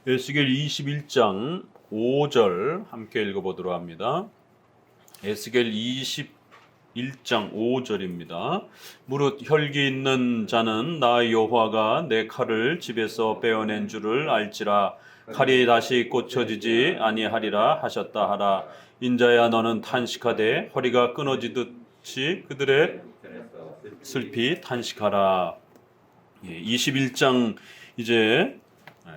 에스겔 21장 5절 함께 읽어보도록 합니다. 에스겔 21장 5절입니다. 무릇 혈기 있는 자는 나 여호와가 내 칼을 집에서 빼어낸 줄을 알지라. 칼이 다시 꽂혀지지 아니하리라 하셨다 하라. 인자야, 너는 탄식하되 허리가 끊어지듯이 그들의 슬피 탄식하라. 21장 이제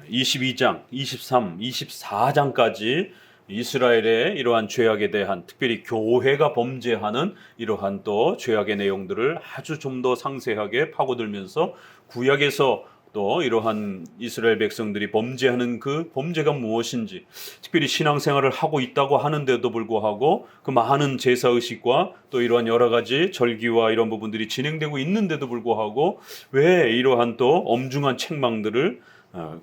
22장, 23, 24장까지 이스라엘의 이러한 죄악에 대한, 특별히 교회가 범죄하는 이러한 또 죄악의 내용들을 아주 좀 더 상세하게 파고들면서 구약에서 또 이러한 이스라엘 백성들이 범죄하는 그 범죄가 무엇인지, 특별히 신앙생활을 하고 있다고 하는데도 불구하고 그 많은 제사의식과 또 이러한 여러 가지 절기와 이런 부분들이 진행되고 있는데도 불구하고 왜 이러한 또 엄중한 책망들을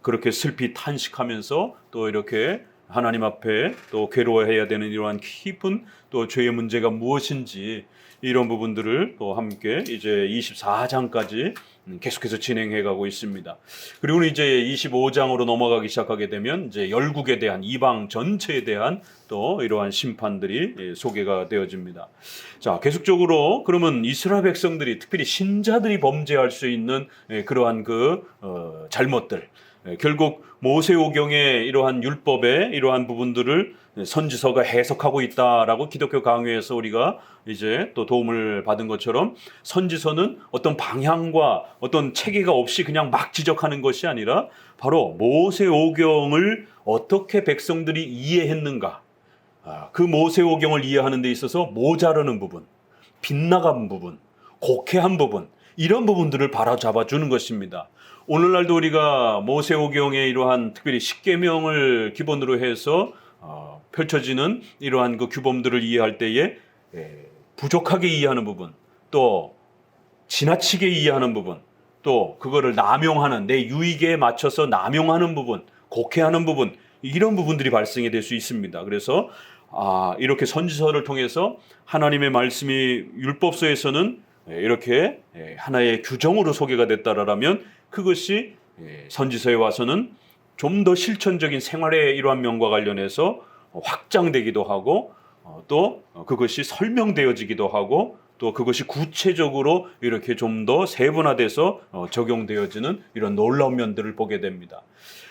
그렇게 슬피 탄식하면서 또 이렇게 하나님 앞에 또 괴로워해야 되는 이러한 깊은 또 죄의 문제가 무엇인지, 이런 부분들을 또 함께 이제 24장까지 계속해서 진행해 가고 있습니다. 그리고 이제 25장으로 넘어가기 시작하게 되면 이제 열국에 대한, 이방 전체에 대한 또 이러한 심판들이 소개가 되어집니다. 자, 계속적으로 그러면 이스라엘 백성들이, 특별히 신자들이 범죄할 수 있는 그러한 잘못들, 결국 모세오경의 이러한 율법의 이러한 부분들을 선지서가 해석하고 있다라고 기독교 강요에서 우리가 이제 또 도움을 받은 것처럼, 선지서는 어떤 방향과 어떤 체계가 없이 그냥 막 지적하는 것이 아니라 바로 모세오경을 어떻게 백성들이 이해했는가, 그 모세오경을 이해하는 데 있어서 모자라는 부분, 빗나간 부분, 곡해한 부분, 이런 부분들을 바로잡아 주는 것입니다. 오늘날도 우리가 모세오경의 이러한 특별히 십계명을 기본으로 해서 펼쳐지는 이러한 그 규범들을 이해할 때에 부족하게 이해하는 부분, 또 지나치게 이해하는 부분, 또 그거를 남용하는, 내 유익에 맞춰서 남용하는 부분, 곡해하는 부분, 이런 부분들이 발생이 될 수 있습니다. 그래서 이렇게 선지서를 통해서 하나님의 말씀이 율법서에서는 이렇게 하나의 규정으로 소개가 됐다라면, 그것이 선지서에 와서는 좀 더 실천적인 생활의 이러한 면과 관련해서 확장되기도 하고, 또 그것이 설명되어지기도 하고, 또 그것이 구체적으로 이렇게 좀 더 세분화돼서 적용되어지는 이런 놀라운 면들을 보게 됩니다.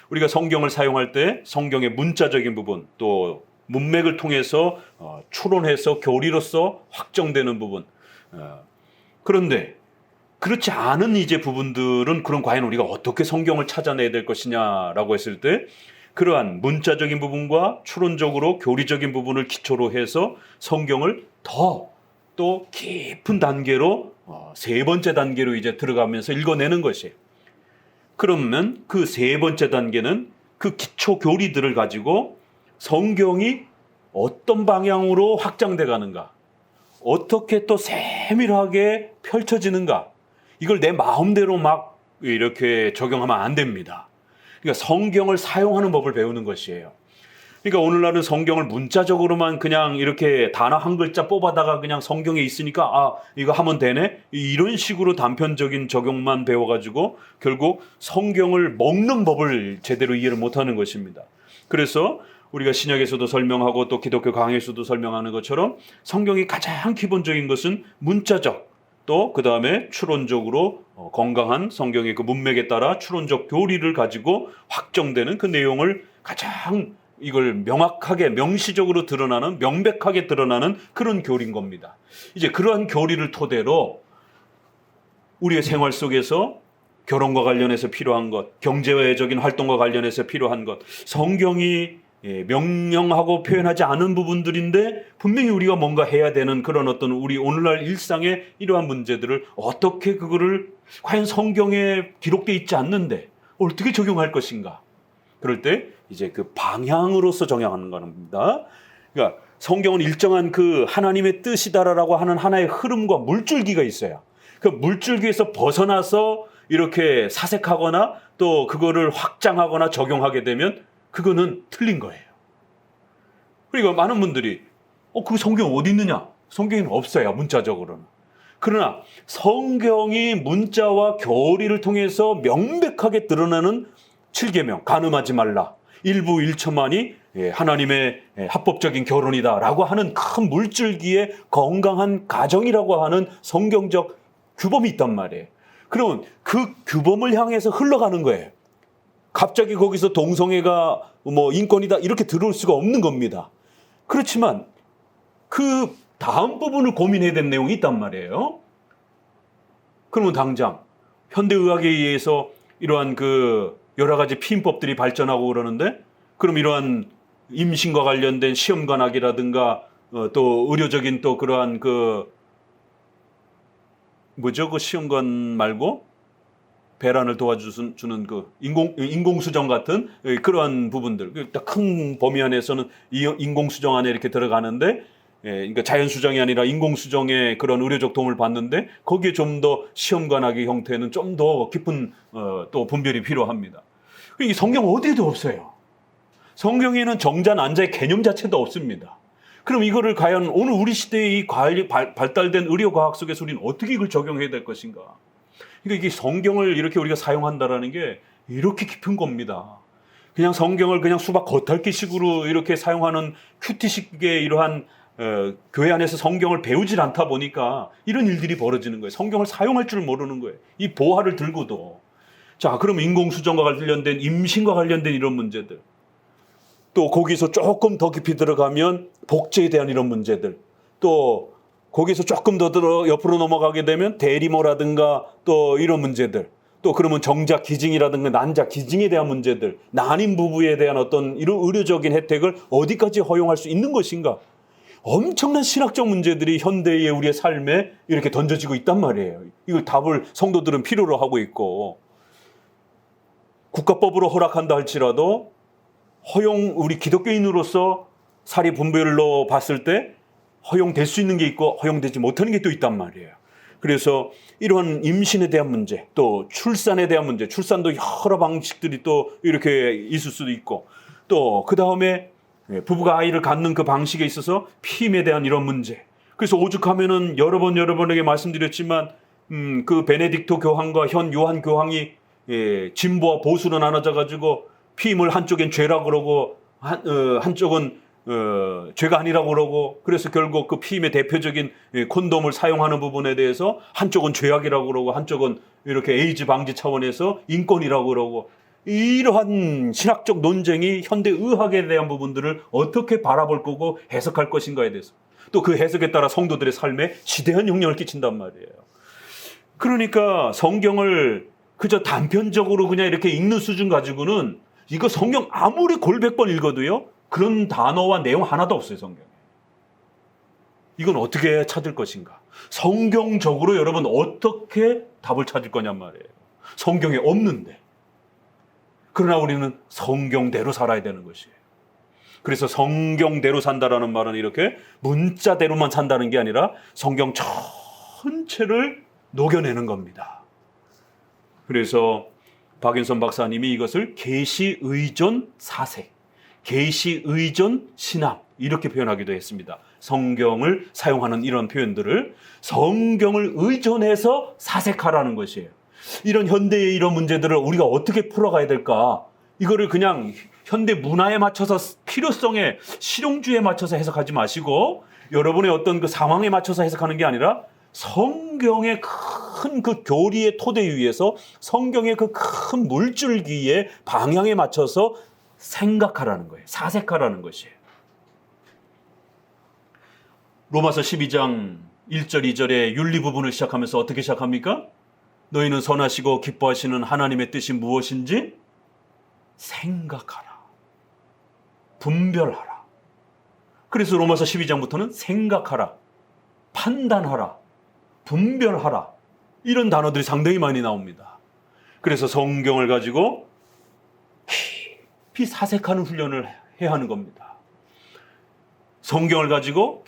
우리가 성경을 사용할 때 성경의 문자적인 부분, 또 문맥을 통해서 추론해서 교리로서 확정되는 부분, 그런데 그렇지 않은 이제 부분들은, 그럼 과연 우리가 어떻게 성경을 찾아내야 될 것이냐라고 했을 때, 그러한 문자적인 부분과 추론적으로 교리적인 부분을 기초로 해서 성경을 더 또 깊은 단계로, 세 번째 단계로 이제 들어가면서 읽어내는 것이에요. 그러면 그 세 번째 단계는 그 기초 교리들을 가지고 성경이 어떤 방향으로 확장돼 가는가, 어떻게 또 세밀하게 펼쳐지는가, 이걸 내 마음대로 막 이렇게 적용하면 안 됩니다. 그러니까 성경을 사용하는 법을 배우는 것이에요. 그러니까 오늘날은 성경을 문자적으로만 그냥 이렇게 단어 한 글자 뽑아다가 그냥 성경에 있으니까 이거 하면 되네, 이런 식으로 단편적인 적용만 배워가지고 결국 성경을 먹는 법을 제대로 이해를 못하는 것입니다. 그래서 우리가 신약에서도 설명하고 또 기독교 강해에서도 설명하는 것처럼, 성경이 가장 기본적인 것은 문자적, 또 그 다음에 추론적으로 건강한 성경의 그 문맥에 따라 추론적 교리를 가지고 확정되는 그 내용을 가장, 이걸 명확하게 명시적으로 드러나는, 명백하게 드러나는 그런 교리인 겁니다. 이제 그러한 교리를 토대로 우리의 생활 속에서 결혼과 관련해서 필요한 것, 경제적인 활동과 관련해서 필요한 것, 성경이 명령하고 표현하지 않은 부분들인데 분명히 우리가 뭔가 해야 되는 그런 어떤 우리 오늘날 일상의 이러한 문제들을 어떻게, 그거를 과연 성경에 기록되어 있지 않는데 어떻게 적용할 것인가, 그럴 때 이제 그 방향으로서 정향하는 겁니다. 그러니까 성경은 일정한 그 하나님의 뜻이다라고 하는 하나의 흐름과 물줄기가 있어요. 그 물줄기에서 벗어나서 이렇게 사색하거나 또 그거를 확장하거나 적용하게 되면 그거는 틀린 거예요. 그러니까 많은 분들이 그 성경 어디 있느냐? 성경에는 없어요, 문자적으로는. 그러나 성경이 문자와 교리를 통해서 명백하게 드러나는 7계명, 간음하지 말라, 일부 일천만이 하나님의 합법적인 결혼이다라고 하는 큰 물줄기의 건강한 가정이라고 하는 성경적 규범이 있단 말이에요. 그러면 그 규범을 향해서 흘러가는 거예요. 갑자기 거기서 동성애가 뭐 인권이다 이렇게 들어올 수가 없는 겁니다. 그렇지만 그 다음 부분을 고민해야 되는 내용이 있단 말이에요. 그러면 당장 현대의학에 의해서 이러한 그 여러 가지 피임법들이 발전하고 그러는데, 그럼 이러한 임신과 관련된 시험관학이라든가 또 의료적인 또 그러한 그 뭐죠? 그 시험관 말고 배란을 도와주는 그 인공수정 같은 그러한 부분들, 큰 범위 안에서는 인공수정 안에 이렇게 들어가는데, 그러니까 자연수정이 아니라 인공수정의 그런 의료적 도움을 받는데, 거기에 좀 더 시험관학의 형태는 좀 더 깊은 또 분별이 필요합니다. 이 성경 어디에도 없어요. 성경에는 정자 난자의 개념 자체도 없습니다. 그럼 이거를 과연 오늘 우리 시대의 이 발달된 의료과학 속에서 우리는 어떻게 이걸 적용해야 될 것인가? 그러니까 이게 성경을 이렇게 우리가 사용한다라는 게 이렇게 깊은 겁니다. 그냥 성경을 그냥 수박 겉핥기식으로 이렇게 사용하는 큐티식의 이러한 교회 안에서 성경을 배우질 않다 보니까 이런 일들이 벌어지는 거예요. 성경을 사용할 줄 모르는 거예요. 이 보화를 들고도. 자, 그럼 인공수정과 관련된, 임신과 관련된 이런 문제들, 또 거기서 조금 더 깊이 들어가면 복제에 대한 이런 문제들, 또 거기서 조금 더 옆으로 넘어가게 되면 대리모라든가 또 이런 문제들, 또 그러면 정자 기증이라든가 난자 기증에 대한 문제들, 난임 부부에 대한 어떤 이런 의료적인 혜택을 어디까지 허용할 수 있는 것인가? 엄청난 신학적 문제들이 현대의 우리의 삶에 이렇게 던져지고 있단 말이에요. 이걸 답을 성도들은 필요로 하고 있고, 국가법으로 허락한다 할지라도 우리 기독교인으로서 사리 분별로 봤을 때 허용될 수 있는 게 있고 허용되지 못하는 게 또 있단 말이에요. 그래서 이러한 임신에 대한 문제, 또 출산에 대한 문제, 출산도 여러 방식들이 또 이렇게 있을 수도 있고, 또 그 다음에 부부가 아이를 갖는 그 방식에 있어서 피임에 대한 이런 문제. 그래서 오죽하면은 여러분에게 말씀드렸지만 그 베네딕토 교황과 현 요한 교황이 진보와 보수로 나눠져 가지고 피임을 한쪽엔 죄라 그러고 한쪽은 죄가 아니라고 그러고, 그래서 결국 그 피임의 대표적인 콘돔을 사용하는 부분에 대해서 한쪽은 죄악이라고 그러고 한쪽은 이렇게 에이즈 방지 차원에서 인권이라고 그러고, 이러한 신학적 논쟁이 현대 의학에 대한 부분들을 어떻게 바라볼 거고 해석할 것인가에 대해서, 또 그 해석에 따라 성도들의 삶에 지대한 영향을 끼친단 말이에요. 그러니까 성경을 그저 단편적으로 그냥 이렇게 읽는 수준 가지고는, 이거 성경 아무리 골백번 읽어도요 그런 단어와 내용 하나도 없어요, 성경에. 이건 어떻게 찾을 것인가? 성경적으로 여러분 어떻게 답을 찾을 거냔 말이에요. 성경에 없는데. 그러나 우리는 성경대로 살아야 되는 것이에요. 그래서 성경대로 산다라는 말은 이렇게 문자대로만 산다는 게 아니라 성경 전체를 녹여내는 겁니다. 그래서 박윤선 박사님이 이것을 계시의존 사색, 계시의존 신학 이렇게 표현하기도 했습니다. 성경을 사용하는 이런 표현들을 성경을 의존해서 사색하라는 것이에요. 이런 현대의 이런 문제들을 우리가 어떻게 풀어가야 될까? 이거를 그냥 현대 문화에 맞춰서, 필요성에, 실용주의에 맞춰서 해석하지 마시고 여러분의 어떤 그 상황에 맞춰서 해석하는 게 아니라 성경의 큰 그 교리의 토대 위에서 성경의 그 큰 물줄기의 방향에 맞춰서 생각하라는 거예요. 사색하라는 것이에요. 로마서 12장 1절 2절의 윤리 부분을 시작하면서 어떻게 시작합니까? 너희는 선하시고 기뻐하시는 하나님의 뜻이 무엇인지 생각하라. 분별하라. 그래서 로마서 12장부터는 생각하라, 판단하라, 분별하라, 이런 단어들이 상당히 많이 나옵니다. 그래서 성경을 가지고 깊이 사색하는 훈련을 해야 하는 겁니다. 성경을 가지고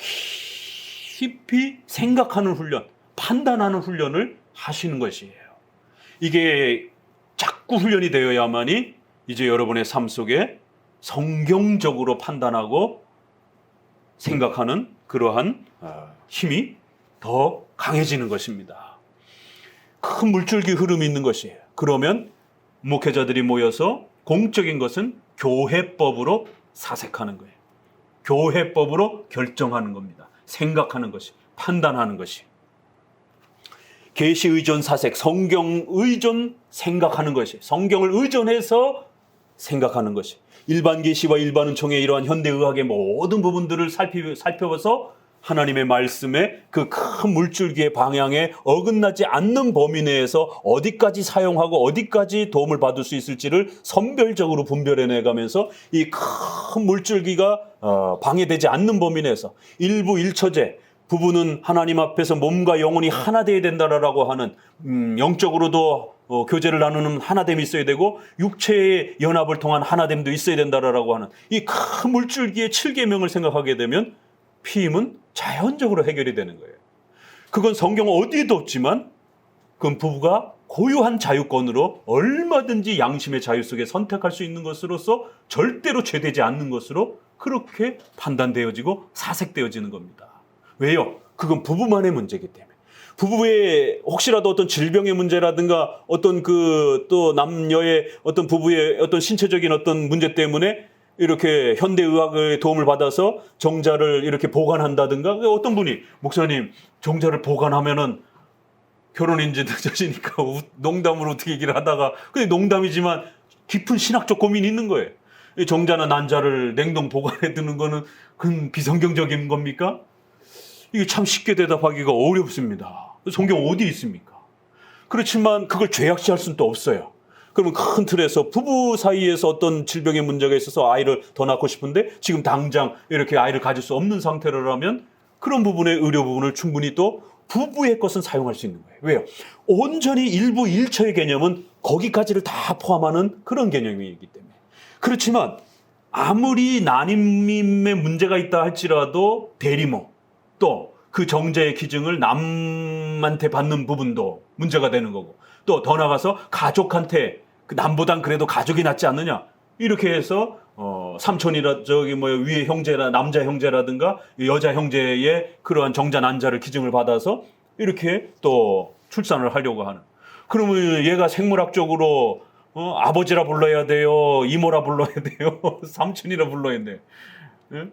깊이 생각하는 훈련, 판단하는 훈련을 하시는 것이에요. 이게 자꾸 훈련이 되어야만이 이제 여러분의 삶 속에 성경적으로 판단하고 생각하는 그러한 힘이 더 강해지는 것입니다. 큰 물줄기 흐름이 있는 것이에요. 그러면 목회자들이 모여서 공적인 것은 교회법으로 사색하는 거예요. 교회법으로 결정하는 겁니다. 생각하는 것이, 판단하는 것이. 계시 의존 사색, 성경 의존 생각하는 것이, 성경을 의존해서 생각하는 것이. 일반 계시와 일반 은총의 이러한 현대 의학의 모든 부분들을 살펴봐서 하나님의 말씀의 그 큰 물줄기의 방향에 어긋나지 않는 범위 내에서 어디까지 사용하고 어디까지 도움을 받을 수 있을지를 선별적으로 분별해내 가면서 이 큰 물줄기가 방해되지 않는 범위 내에서 일부 일처제, 부부는 하나님 앞에서 몸과 영혼이 하나 되어야 된다라고 하는 영적으로도 교제를 나누는 하나됨이 있어야 되고 육체의 연합을 통한 하나됨도 있어야 된다라고 하는 이 큰 물줄기의 7계명을 생각하게 되면 피임은 자연적으로 해결이 되는 거예요. 그건 성경 어디에도 없지만 그건 부부가 고유한 자유권으로 얼마든지 양심의 자유 속에 선택할 수 있는 것으로서 절대로 죄되지 않는 것으로 그렇게 판단되어지고 사색되어지는 겁니다. 왜요? 그건 부부만의 문제이기 때문에. 부부의 혹시라도 어떤 질병의 문제라든가 어떤 또 남녀의 어떤 부부의 어떤 신체적인 어떤 문제 때문에 이렇게 현대의학의 도움을 받아서 정자를 이렇게 보관한다든가 어떤 분이 목사님 정자를 보관하면은 결혼인지 늦어지니까 농담으로 어떻게 얘기를 하다가 근데 농담이지만 깊은 신학적 고민이 있는 거예요. 정자나 난자를 냉동 보관해 두는 거는 그건 비성경적인 겁니까? 이게 참 쉽게 대답하기가 어렵습니다. 성경 어디에 있습니까? 그렇지만 그걸 죄악시할 수는 또 없어요. 그러면 큰 틀에서 부부 사이에서 어떤 질병의 문제가 있어서 아이를 더 낳고 싶은데 지금 당장 이렇게 아이를 가질 수 없는 상태라면 그런 부분의 의료 부분을 충분히 또 부부의 것은 사용할 수 있는 거예요. 왜요? 온전히 일부 일처의 개념은 거기까지를 다 포함하는 그런 개념이기 때문에. 그렇지만 아무리 난임의 문제가 있다 할지라도 대리모 또 그 정자의 기증을 남한테 받는 부분도 문제가 되는 거고 또 더 나가서 가족한테 남보단 그래도 가족이 낫지 않느냐 이렇게 해서 삼촌이라 위에 형제라 남자 형제라든가 여자 형제의 그러한 정자 난자를 기증을 받아서 이렇게 또 출산을 하려고 하는. 그러면 얘가 생물학적으로 아버지라 불러야 돼요, 이모라 불러야 돼요, 삼촌이라 불러야 돼. 예?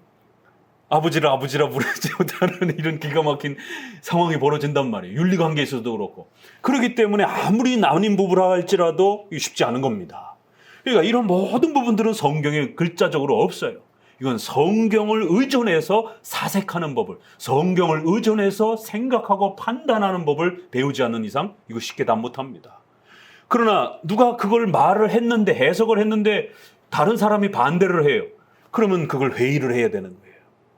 아버지라 부르지 못하는 이런 기가 막힌 상황이 벌어진단 말이에요. 윤리관계에서도 그렇고. 그렇기 때문에 아무리 난임 부부라 할지라도 쉽지 않은 겁니다. 그러니까 이런 모든 부분들은 성경에 글자적으로 없어요. 이건 성경을 의존해서 사색하는 법을, 성경을 의존해서 생각하고 판단하는 법을 배우지 않는 이상 이거 쉽게 다 못합니다. 그러나 누가 그걸 말을 했는데 해석을 했는데 다른 사람이 반대를 해요. 그러면 그걸 회의를 해야 되는 거예요.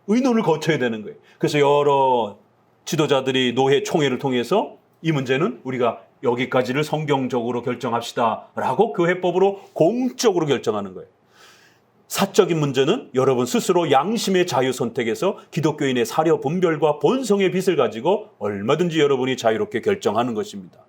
의논을 거쳐야 되는 거예요. 그래서 여러 지도자들이 노회 총회를 통해서 이 문제는 우리가 여기까지를 성경적으로 결정합시다라고 교회법으로 공적으로 결정하는 거예요. 사적인 문제는 여러분 스스로 양심의 자유 선택에서 기독교인의 사려 분별과 본성의 빛을 가지고 얼마든지 여러분이 자유롭게 결정하는 것입니다.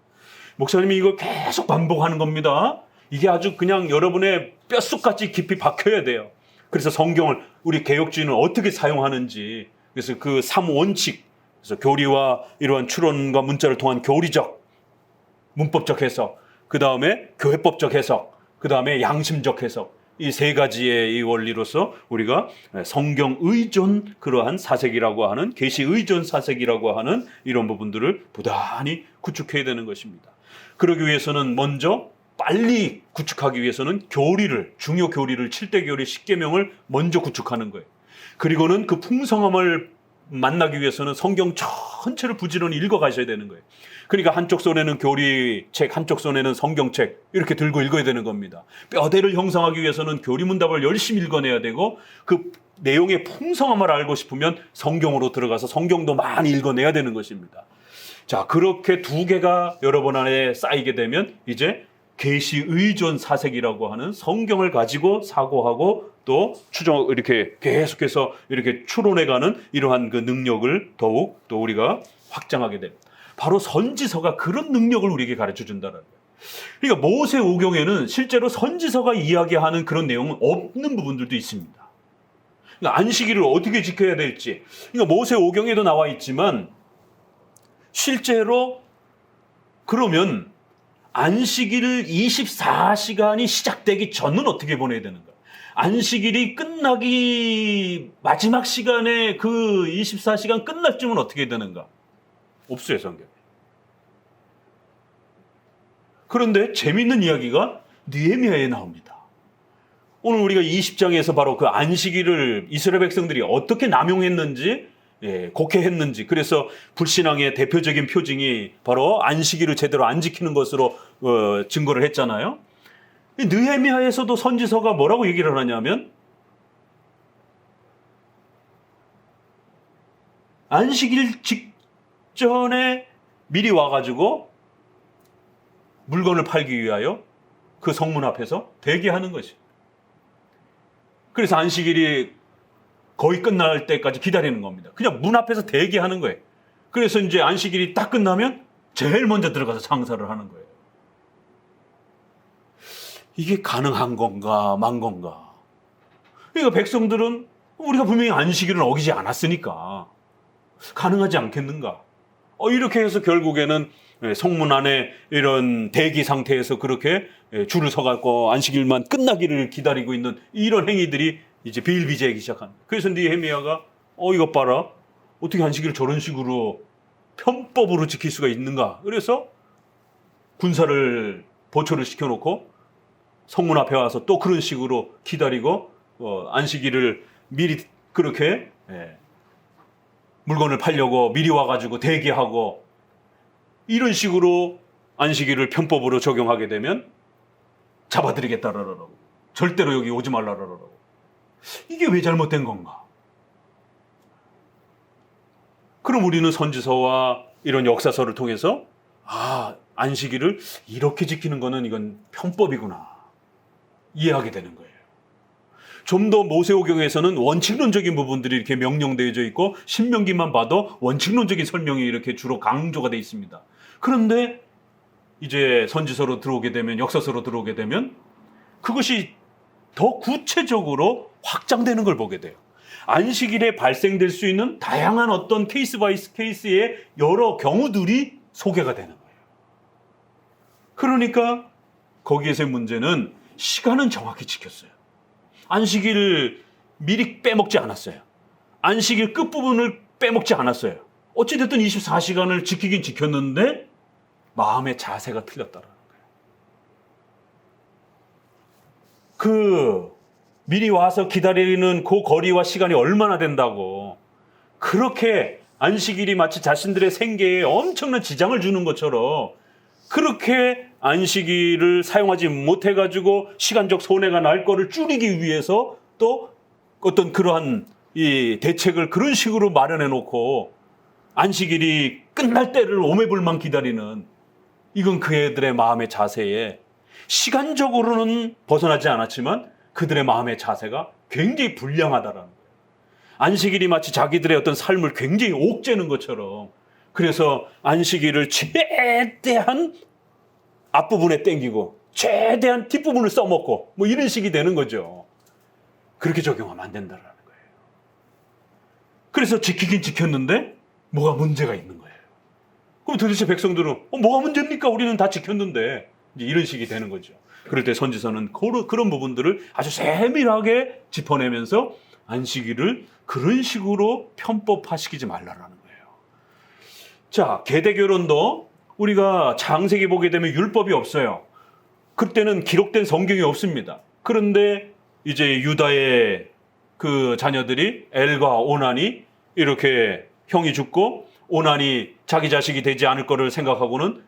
목사님이 이거 계속 반복하는 겁니다. 이게 아주 그냥 여러분의 뼛속까지 깊이 박혀야 돼요. 그래서 성경을 우리 개혁주의는 어떻게 사용하는지, 그래서 그 3원칙, 그래서 교리와 이러한 추론과 문자를 통한 교리적, 문법적 해석, 그 다음에 교회법적 해석, 그 다음에 양심적 해석, 이 세 가지의 이 원리로서 우리가 성경 의존 그러한 사색이라고 하는, 계시 의존 사색이라고 하는 이런 부분들을 부단히 구축해야 되는 것입니다. 그러기 위해서는 먼저 빨리 구축하기 위해서는 교리를, 중요 교리를 7대 교리 10계명을 먼저 구축하는 거예요. 그리고는 그 풍성함을 만나기 위해서는 성경 전체를 부지런히 읽어가셔야 되는 거예요. 그러니까 한쪽 손에는 교리책, 한쪽 손에는 성경책 이렇게 들고 읽어야 되는 겁니다. 뼈대를 형성하기 위해서는 교리문답을 열심히 읽어내야 되고 그 내용의 풍성함을 알고 싶으면 성경으로 들어가서 성경도 많이 읽어내야 되는 것입니다. 자, 그렇게 두 개가 여러분 안에 쌓이게 되면 이제 계시 의존 사색이라고 하는 성경을 가지고 사고하고 또 이렇게 계속해서 이렇게 추론해가는 이러한 그 능력을 더욱 또 우리가 확장하게 됩니다. 바로 선지서가 그런 능력을 우리에게 가르쳐 준다는 거예요. 그러니까 모세오경에는 실제로 선지서가 이야기하는 그런 내용은 없는 부분들도 있습니다. 그러니까 안식일을 어떻게 지켜야 될지, 그러니까 모세오경에도 나와 있지만 실제로 그러면 안식일 24시간이 시작되기 전은 어떻게 보내야 되는가? 안식일이 끝나기 마지막 시간에 그 24시간 끝날 쯤은 어떻게 되는가? 없어요, 성경에. 그런데 재미있는 이야기가 느헤미야에 나옵니다. 오늘 우리가 20장에서 바로 그 안식일을 이스라엘 백성들이 어떻게 남용했는지, 곡해했는지, 그래서 불신앙의 대표적인 표징이 바로 안식일을 제대로 안 지키는 것으로 증거를 했잖아요. 느헤미야에서도 선지서가 뭐라고 얘기를 하냐면, 안식일 직전에 미리 와가지고 물건을 팔기 위하여 그 성문 앞에서 대기하는 것이. 그래서 안식일이 거의 끝날 때까지 기다리는 겁니다. 그냥 문 앞에서 대기하는 거예요. 그래서 이제 안식일이 딱 끝나면 제일 먼저 들어가서 장사를 하는 거예요. 이게 가능한 건가, 만 건가? 그러니까 백성들은 우리가 분명히 안식일은 어기지 않았으니까 가능하지 않겠는가? 이렇게 해서 결국에는 성문 안에 이런 대기 상태에서 그렇게 줄을 서갖고 안식일만 끝나기를 기다리고 있는 이런 행위들이 이제 비일비재하기 시작한. 그래서 느헤미야가 이것 봐라. 어떻게 안식일을 저런 식으로 편법으로 지킬 수가 있는가? 그래서 군사를 보초를 시켜놓고 성문 앞에 와서 또 그런 식으로 기다리고 안식일을 미리 그렇게 물건을 팔려고 미리 와가지고 대기하고 이런 식으로 안식일을 편법으로 적용하게 되면 잡아드리겠다라고. 절대로 여기 오지 말라라고. 이게 왜 잘못된 건가? 그럼 우리는 선지서와 이런 역사서를 통해서 안식일을 이렇게 지키는 거는 이건 편법이구나. 이해하게 되는 거예요. 좀 더 모세오경에서는 원칙론적인 부분들이 이렇게 명령되어져 있고 신명기만 봐도 원칙론적인 설명이 이렇게 주로 강조가 되어 있습니다. 그런데 이제 선지서로 들어오게 되면, 역사서로 들어오게 되면 그것이 더 구체적으로 확장되는 걸 보게 돼요. 안식일에 발생될 수 있는 다양한 어떤 케이스 바이 케이스의 여러 경우들이 소개가 되는 거예요. 그러니까 거기에서의 문제는 시간은 정확히 지켰어요. 안식일 미리 빼먹지 않았어요. 안식일 끝부분을 빼먹지 않았어요. 어찌됐든 24시간을 지키긴 지켰는데 마음의 자세가 틀렸다라는 거예요. 미리 와서 기다리는 그 거리와 시간이 얼마나 된다고. 그렇게 안식일이 마치 자신들의 생계에 엄청난 지장을 주는 것처럼 그렇게 안식일을 사용하지 못해가지고 시간적 손해가 날 거를 줄이기 위해서 또 어떤 그러한 이 대책을 그런 식으로 마련해 놓고 안식일이 끝날 때를 오매불망 기다리는, 이건 그애들의 마음의 자세에 시간적으로는 벗어나지 않았지만 그들의 마음의 자세가 굉장히 불량하다라는 거예요. 안식일이 마치 자기들의 어떤 삶을 굉장히 옥죄는 것처럼, 그래서 안식일을 최대한 앞부분에 땡기고 최대한 뒷부분을 써먹고 뭐 이런 식이 되는 거죠. 그렇게 적용하면 안 된다는 거예요. 그래서 지키긴 지켰는데 뭐가 문제가 있는 거예요. 그럼 도대체 백성들은 뭐가 문제입니까? 우리는 다 지켰는데, 이제 이런 식이 되는 거죠. 그럴 때 선지서는 그런 부분들을 아주 세밀하게 짚어내면서 안식일을 그런 식으로 편법화시키지 말라라는 거예요. 자, 계대결혼도 우리가 창세기 보게 되면 율법이 없어요. 그때는 기록된 성경이 없습니다. 그런데 이제 유다의 그 자녀들이 엘과 오난이 이렇게 형이 죽고 오난이 자기 자식이 되지 않을 거를 생각하고는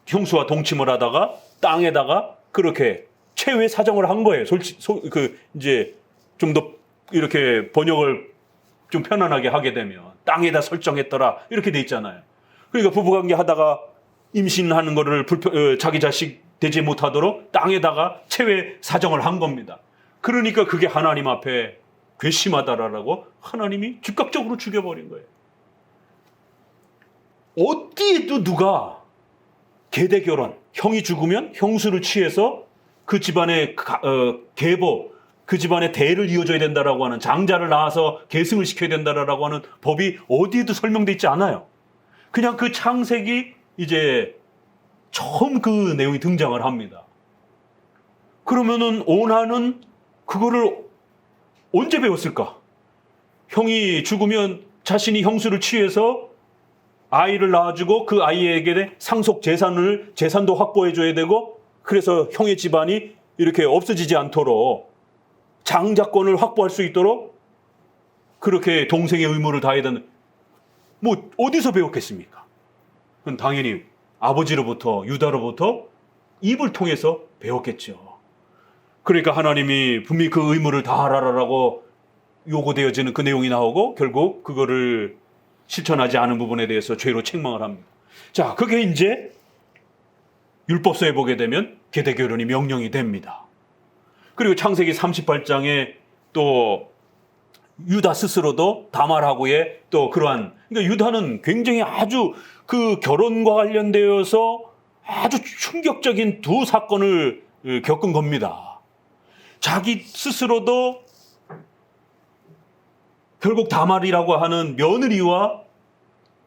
형수와 동침을 하다가 땅에다가 그렇게 최후의 사정을 한 거예요. 이제 좀 더 이렇게 번역을 좀 편안하게 하게 되면 땅에다 설정했더라 이렇게 돼 있잖아요. 그러니까 부부관계 하다가 임신하는 거를 자기 자식 되지 못하도록 땅에다가 최후의 사정을 한 겁니다. 그러니까 그게 하나님 앞에 괘씸하다라고 하나님이 즉각적으로 죽여버린 거예요. 어디에도 누가 계대결혼, 형이 죽으면 형수를 취해서 그 집안의 계보, 그 집안의 대를 이어줘야 된다라고 하는, 장자를 낳아서 계승을 시켜야 된다라고 하는 법이 어디에도 설명되어 있지 않아요. 그냥 그 창세기 이제 처음 그 내용이 등장을 합니다. 그러면은 오난은 그거를 언제 배웠을까? 형이 죽으면 자신이 형수를 취해서 아이를 낳아주고 그 아이에게 상속 재산도 확보해줘야 되고, 그래서 형의 집안이 이렇게 없어지지 않도록 장자권을 확보할 수 있도록 그렇게 동생의 의무를 다해야 되는, 뭐 어디서 배웠겠습니까? 그건 당연히 아버지로부터, 유다로부터 입을 통해서 배웠겠죠. 그러니까 하나님이 분명히 그 의무를 다하라라고 요구되어지는 그 내용이 나오고, 결국 그거를 실천하지 않은 부분에 대해서 죄로 책망을 합니다. 자, 그게 이제 율법서에 보게 되면 계대결혼이 명령이 됩니다. 그리고 창세기 38장에 또 유다 스스로도 다말하고의 또 그러한, 그러니까 유다는 굉장히 아주 그 결혼과 관련되어서 아주 충격적인 두 사건을 겪은 겁니다. 자기 스스로도 결국 다말이라고 하는 며느리와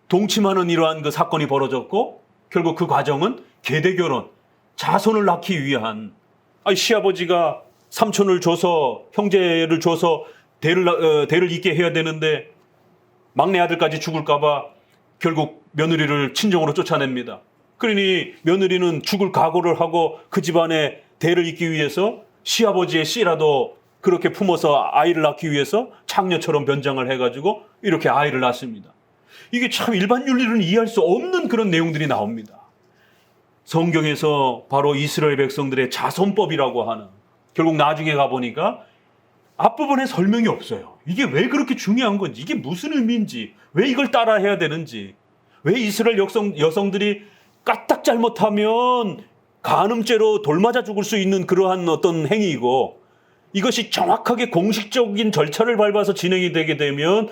동침하는 이러한 그 사건이 벌어졌고, 결국 그 과정은 계대결혼, 자손을 낳기 위한, 시아버지가 삼촌을 줘서, 형제를 줘서 대를 잇게 해야 되는데 막내 아들까지 죽을까봐 결국 며느리를 친정으로 쫓아냅니다. 그러니 며느리는 죽을 각오를 하고 그 집안에 대를 잇기 위해서 시아버지의 씨라도 그렇게 품어서 아이를 낳기 위해서 창녀처럼 변장을 해가지고 이렇게 아이를 낳습니다. 이게 참 일반 윤리로는 이해할 수 없는 그런 내용들이 나옵니다. 성경에서 바로 이스라엘 백성들의 자손법이라고 하는, 결국 나중에 가보니까 앞부분에 설명이 없어요. 이게 왜 그렇게 중요한 건지, 이게 무슨 의미인지, 왜 이걸 따라 해야 되는지, 왜 이스라엘 여성들이 까딱 잘못하면 간음죄로 돌맞아 죽을 수 있는 그러한 어떤 행위이고, 이것이 정확하게 공식적인 절차를 밟아서 진행이 되게 되면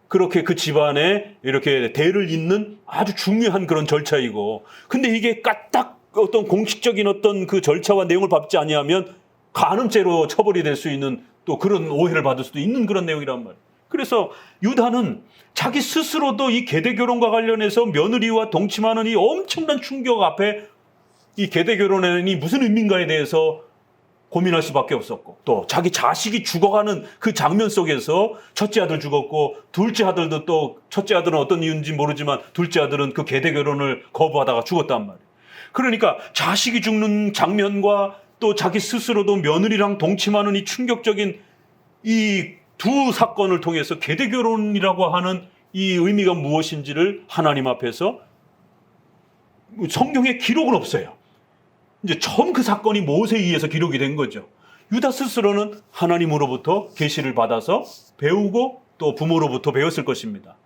그렇게 그 집안에 이렇게 대를 잇는 아주 중요한 그런 절차이고, 근데 이게 까딱 어떤 공식적인 어떤 그 절차와 내용을 밟지 아니하면 간음죄로 처벌이 될 수 있는 또 그런 오해를 받을 수도 있는 그런 내용이란 말이에요. 그래서 유다는 자기 스스로도 이 계대결혼과 관련해서 며느리와 동침하는 이 엄청난 충격 앞에 이 계대결혼이 무슨 의미인가에 대해서 고민할 수밖에 없었고, 또 자기 자식이 죽어가는 그 장면 속에서 첫째 아들 죽었고, 둘째 아들도 또, 첫째 아들은 어떤 이유인지 모르지만 둘째 아들은 그 계대결혼을 거부하다가 죽었단 말이에요. 그러니까 자식이 죽는 장면과 또 자기 스스로도 며느리랑 동침하는 이 충격적인 이 두 사건을 통해서 계대결혼이라고 하는 이 의미가 무엇인지를 하나님 앞에서, 성경에 기록은 없어요. 이제 처음 그 사건이 모세에 의해서 기록이 된 거죠. 유다 스스로는 하나님으로부터 계시를 받아서 배우고 또 부모로부터 배웠을 것입니다.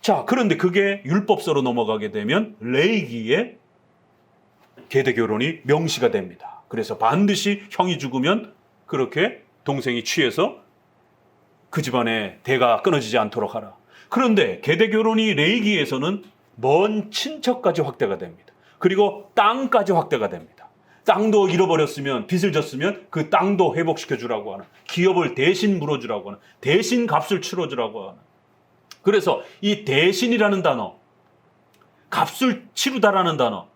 자, 그런데 그게 율법서로 넘어가게 되면 레위기에 계대결혼이 명시가 됩니다. 그래서 반드시 형이 죽으면 그렇게 동생이 취해서 그 집안의 대가 끊어지지 않도록 하라. 그런데 계대결혼이 레위기에서는 먼 친척까지 확대가 됩니다. 그리고 땅까지 확대가 됩니다. 땅도 잃어버렸으면, 빚을 졌으면 그 땅도 회복시켜주라고 하는, 기업을 대신 물어주라고 하는, 대신 값을 치러주라고 하는. 그래서 이 대신이라는 단어, 값을 치르다라는 단어,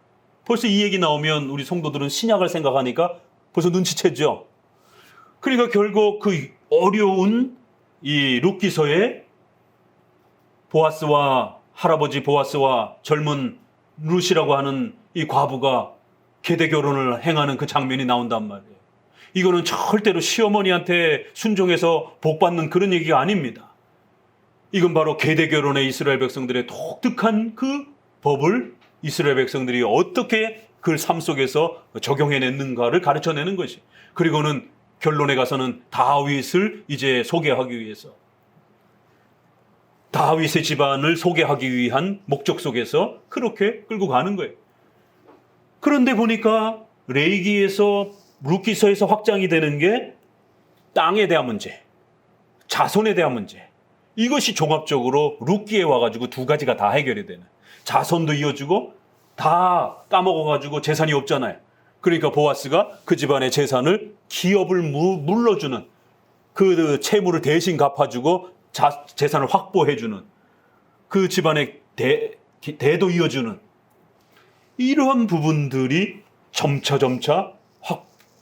벌써 이 얘기 나오면 우리 성도들은 신약을 생각하니까 벌써 눈치채죠. 그러니까 결국 그 어려운 이 룻기서에 보아스와 할아버지 보아스와 젊은 룻이라고 하는 이 과부가 계대결혼을 행하는 그 장면이 나온단 말이에요. 이거는 절대로 시어머니한테 순종해서 복받는 그런 얘기가 아닙니다. 이건 바로 계대결혼의 이스라엘 백성들의 독특한 그 법을 이스라엘 백성들이 어떻게 그 삶 속에서 적용해냈는가를 가르쳐내는 것이. 그리고는 결론에 가서는 다윗을 이제 소개하기 위해서, 다윗의 집안을 소개하기 위한 목적 속에서 그렇게 끌고 가는 거예요. 그런데 보니까 레위기에서, 룻기서에서 확장이 되는 게 땅에 대한 문제, 자손에 대한 문제. 이것이 종합적으로 룻기에 와가지고 두 가지가 다 해결이 되는. 자손도 이어주고 다 까먹어가지고 재산이 없잖아요. 그러니까 보아스가 그 집안의 재산을, 기업을 물러주는, 그 채무를 대신 갚아주고 재산을 확보해주는, 그 집안의 대도 이어주는 이러한 부분들이 점차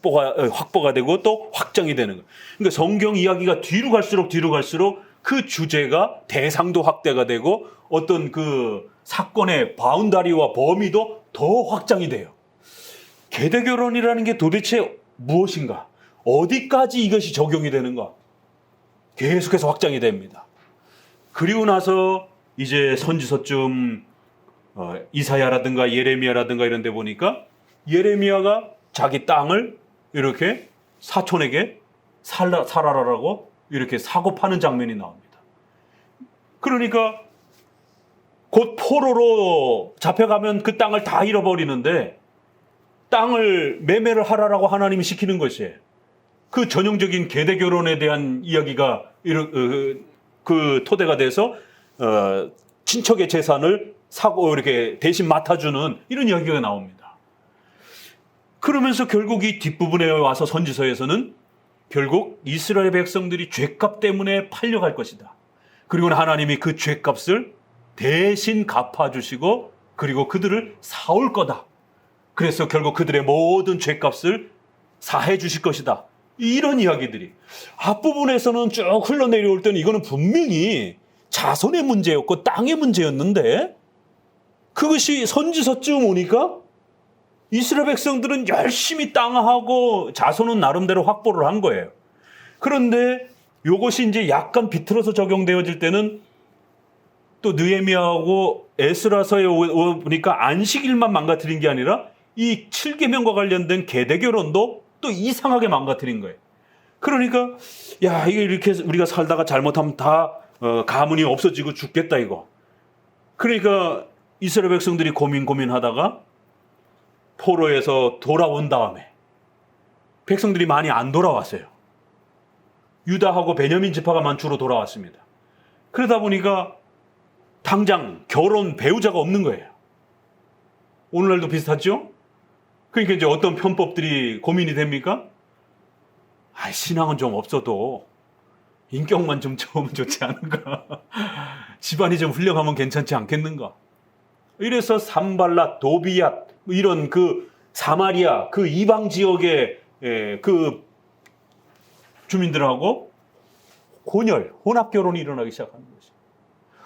확보가 되고 또 확장이 되는 거예요. 그러니까 성경 이야기가 뒤로 갈수록 그 주제가 대상도 확대가 되고 어떤 그 사건의 바운다리와 범위도 더 확장이 돼요. 계대 결혼이라는 게 도대체 무엇인가? 어디까지 이것이 적용이 되는가? 계속해서 확장이 됩니다. 그리고 나서 이제 선지서쯤 이사야라든가 예레미야라든가 이런 데 보니까 예레미야가 자기 땅을 이렇게 사촌에게 살아라라고 이렇게 사고 파는 장면이 나옵니다. 그러니까 곧 포로로 잡혀가면 그 땅을 다 잃어버리는데 땅을 매매를 하라라고 하나님이 시키는 것이에요. 그 전형적인 계대 결혼에 대한 이야기가 그 토대가 돼서 친척의 재산을 사고 이렇게 대신 맡아주는 이런 이야기가 나옵니다. 그러면서 결국 이 뒷부분에 와서 선지서에서는 결국 이스라엘 백성들이 죄값 때문에 팔려갈 것이다. 그리고 하나님이 그 죄값을 대신 갚아주시고 그리고 그들을 사올 거다. 그래서 결국 그들의 모든 죄값을 사해 주실 것이다. 이런 이야기들이 앞부분에서는 쭉 흘러내려올 때는 이거는 분명히 자손의 문제였고 땅의 문제였는데 그것이 선지서쯤 오니까 이스라엘 백성들은 열심히 땅하고 자손은 나름대로 확보를 한 거예요. 그런데 이것이 이제 약간 비틀어서 적용되어질 때는 또 느헤미야하고 에스라서에 오니까 안식일만 망가뜨린 게 아니라 이 7계명과 관련된 계대 결혼도 또 이상하게 망가뜨린 거예요. 그러니까 야 이게 이렇게 우리가 살다가 잘못하면 다 가문이 없어지고 죽겠다 이거. 그러니까 이스라엘 백성들이 고민하다가 포로에서 돌아온 다음에 백성들이 많이 안 돌아왔어요. 유다하고 베냐민 지파가만 주로 돌아왔습니다. 그러다 보니까 당장 결혼 배우자가 없는 거예요. 오늘날도 비슷하죠? 그러니까 이제 어떤 편법들이 고민이 됩니까? 신앙은 좀 없어도 인격만 좀 좋으면 좋지 않은가? 집안이 좀 훌륭하면 괜찮지 않겠는가? 이래서 산발랏, 도비앗 이런 그 사마리아 그 이방 지역의 그 주민들하고 혼합 결혼이 일어나기 시작하는 거죠.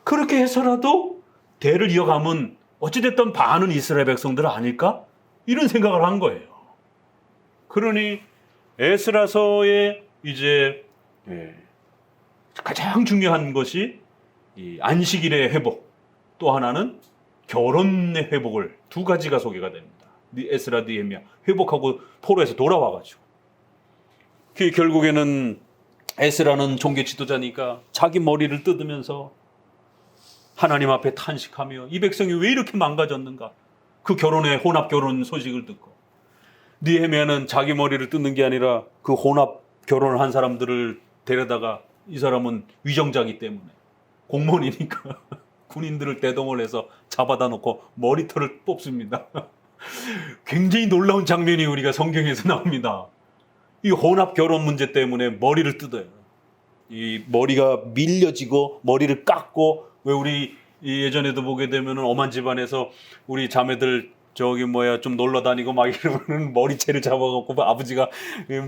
그렇게 해서라도 대를 이어가면 어찌됐든 반은 이스라엘 백성들 아닐까? 이런 생각을 한 거예요. 그러니 에스라서의 이제 가장 중요한 것이 이 안식일의 회복, 또 하나는 결혼의 회복을 두 가지가 소개가 됩니다. 에스라 느헤미야 회복하고 포로에서 돌아와가지고 결국에는 에스라는 종교 지도자니까 자기 머리를 뜯으면서 하나님 앞에 탄식하며 이 백성이 왜 이렇게 망가졌는가? 그 결혼의 혼합 결혼 소식을 듣고 느헤미야는 자기 머리를 뜯는 게 아니라 그 혼합 결혼을 한 사람들을 데려다가 이 사람은 위정자기 때문에 공무원이니까 군인들을 대동을 해서 잡아다 놓고 머리털을 뽑습니다. 굉장히 놀라운 장면이 우리가 성경에서 나옵니다. 이 혼합 결혼 문제 때문에 머리를 뜯어요. 이 머리가 밀려지고 머리를 깎고 왜 우리 예전에도 보게 되면 엄한 집안에서 우리 자매들 좀 놀러 다니고 막 이러면 머리채를 잡아갖고 아버지가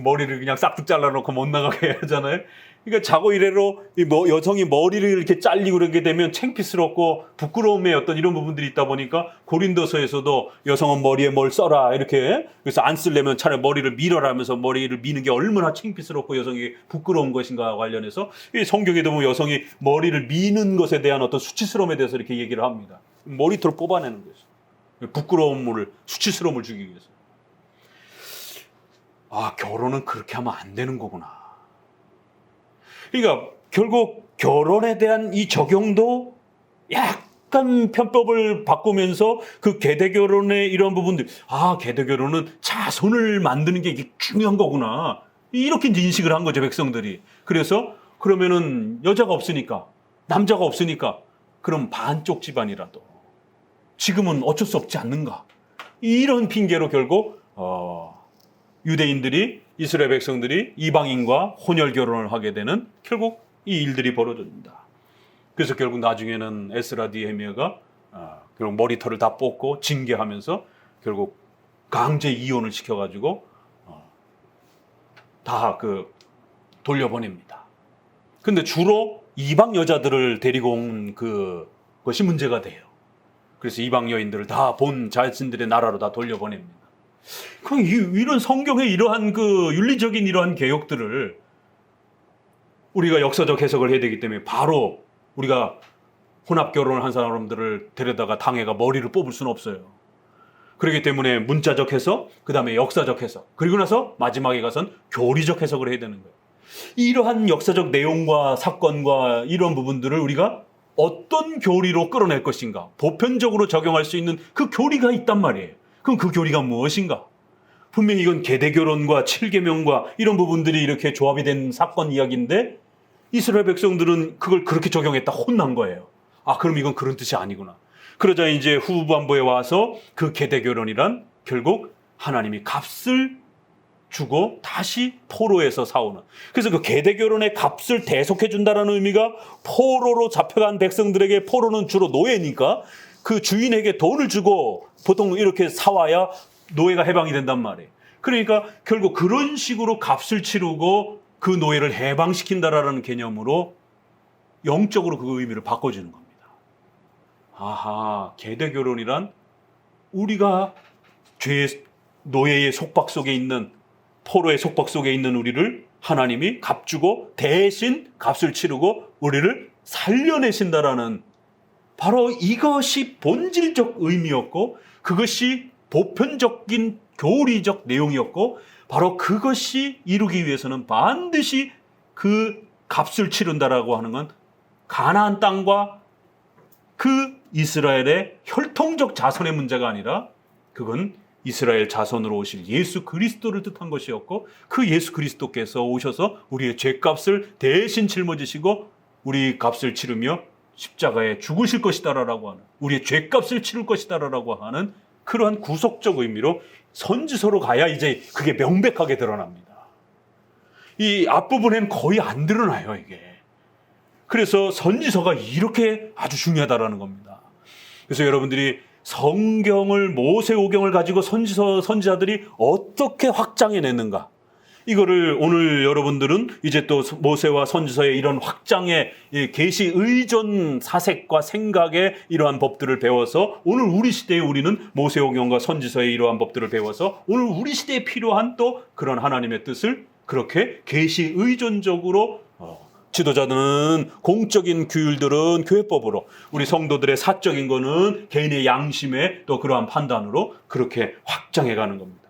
머리를 그냥 싹둑 잘라놓고 못 나가게 하잖아요. 그러니까 자고 이래로 여성이 머리를 이렇게 잘리고 그러게 되면 창피스럽고 부끄러움의 어떤 이런 부분들이 있다 보니까 고린도서에서도 여성은 머리에 뭘 써라 이렇게 그래서 안 쓰려면 차라리 머리를 밀어라 하면서 머리를 미는 게 얼마나 창피스럽고 여성이 부끄러운 것인가 관련해서 이 성경에도 보면 여성이 머리를 미는 것에 대한 어떤 수치스러움에 대해서 이렇게 얘기를 합니다. 머리털을 뽑아내는 거죠. 부끄러움을 수치스러움을 주기 위해서. 결혼은 그렇게 하면 안 되는 거구나. 그러니까 결국 결혼에 대한 이 적용도 약간 편법을 바꾸면서 그 계대 결혼의 이런 부분들 계대 결혼은 자손을 만드는 게 이게 중요한 거구나. 이렇게 이제 인식을 한 거죠, 백성들이. 그래서 그러면은 여자가 없으니까 남자가 없으니까 그럼 반쪽 집안이라도 지금은 어쩔 수 없지 않는가? 이런 핑계로 결국 유대인들이 이스라엘 백성들이 이방인과 혼혈 결혼을 하게 되는 결국 이 일들이 벌어집니다. 그래서 결국 나중에는 에스라 느헤미야가 결국 머리털을 다 뽑고 징계하면서 결국 강제 이혼을 시켜가지고 다 돌려보냅니다. 근데 주로 이방 여자들을 데리고 온 그것이 문제가 돼요. 그래서 이방 여인들을 다 본 자신들의 나라로 다 돌려보냅니다. 그럼 이런 성경의 이러한 윤리적인 이러한 개혁들을 우리가 역사적 해석을 해야 되기 때문에 바로 우리가 혼합 결혼을 한 사람들을 데려다가 당해가 머리를 뽑을 수는 없어요. 그렇기 때문에 문자적 해석, 그 다음에 역사적 해석, 그리고 나서 마지막에 가선 교리적 해석을 해야 되는 거예요. 이러한 역사적 내용과 사건과 이런 부분들을 우리가 어떤 교리로 끌어낼 것인가, 보편적으로 적용할 수 있는 그 교리가 있단 말이에요. 그럼 그 교리가 무엇인가? 분명히 이건 계대결혼과 칠계명과 이런 부분들이 이렇게 조합이 된 사건 이야기인데 이스라엘 백성들은 그걸 그렇게 적용했다 혼난 거예요. 그럼 이건 그런 뜻이 아니구나. 그러자 이제 후반부에 와서 그 계대결혼이란 결국 하나님이 값을 주고 다시 포로에서 사오는. 그래서 그 계대결혼의 값을 대속해 준다라는 의미가 포로로 잡혀간 백성들에게, 포로는 주로 노예니까 그 주인에게 돈을 주고 보통 이렇게 사와야 노예가 해방이 된단 말이에요. 그러니까 결국 그런 식으로 값을 치르고 그 노예를 해방시킨다라는 개념으로 영적으로 그 의미를 바꿔주는 겁니다. 계대결혼이란 우리가 노예의 속박 속에 있는, 포로의 속박 속에 있는 우리를 하나님이 값주고 대신 값을 치르고 우리를 살려내신다라는, 바로 이것이 본질적 의미였고 그것이 보편적인 교리적 내용이었고, 바로 그것이 이루기 위해서는 반드시 그 값을 치른다라고 하는 건 가나안 땅과 그 이스라엘의 혈통적 자손의 문제가 아니라 그건 이스라엘 자손으로 오실 예수 그리스도를 뜻한 것이었고, 그 예수 그리스도께서 오셔서 우리의 죄값을 대신 짊어지시고 우리 값을 치르며 십자가에 죽으실 것이다라고 하는, 우리의 죄값을 치를 것이다라고 하는 그러한 구속적 의미로 선지서로 가야 이제 그게 명백하게 드러납니다. 이 앞부분에는 거의 안 드러나요, 이게. 그래서 선지서가 이렇게 아주 중요하다라는 겁니다. 그래서 여러분들이 성경을, 모세오경을 가지고 선지자들이 어떻게 확장해냈는가, 이거를 오늘 여러분들은 이제 또 모세와 선지서의 이런 확장의 계시 의존 사색과 생각의 이러한 법들을 배워서 오늘 우리 시대에 우리는 모세오경과 선지서의 이러한 법들을 배워서 오늘 우리 시대에 필요한 또 그런 하나님의 뜻을 그렇게 계시 의존적으로, 지도자들은 공적인 규율들은 교회법으로, 우리 성도들의 사적인 거는 개인의 양심에 또 그러한 판단으로 그렇게 확장해 가는 겁니다.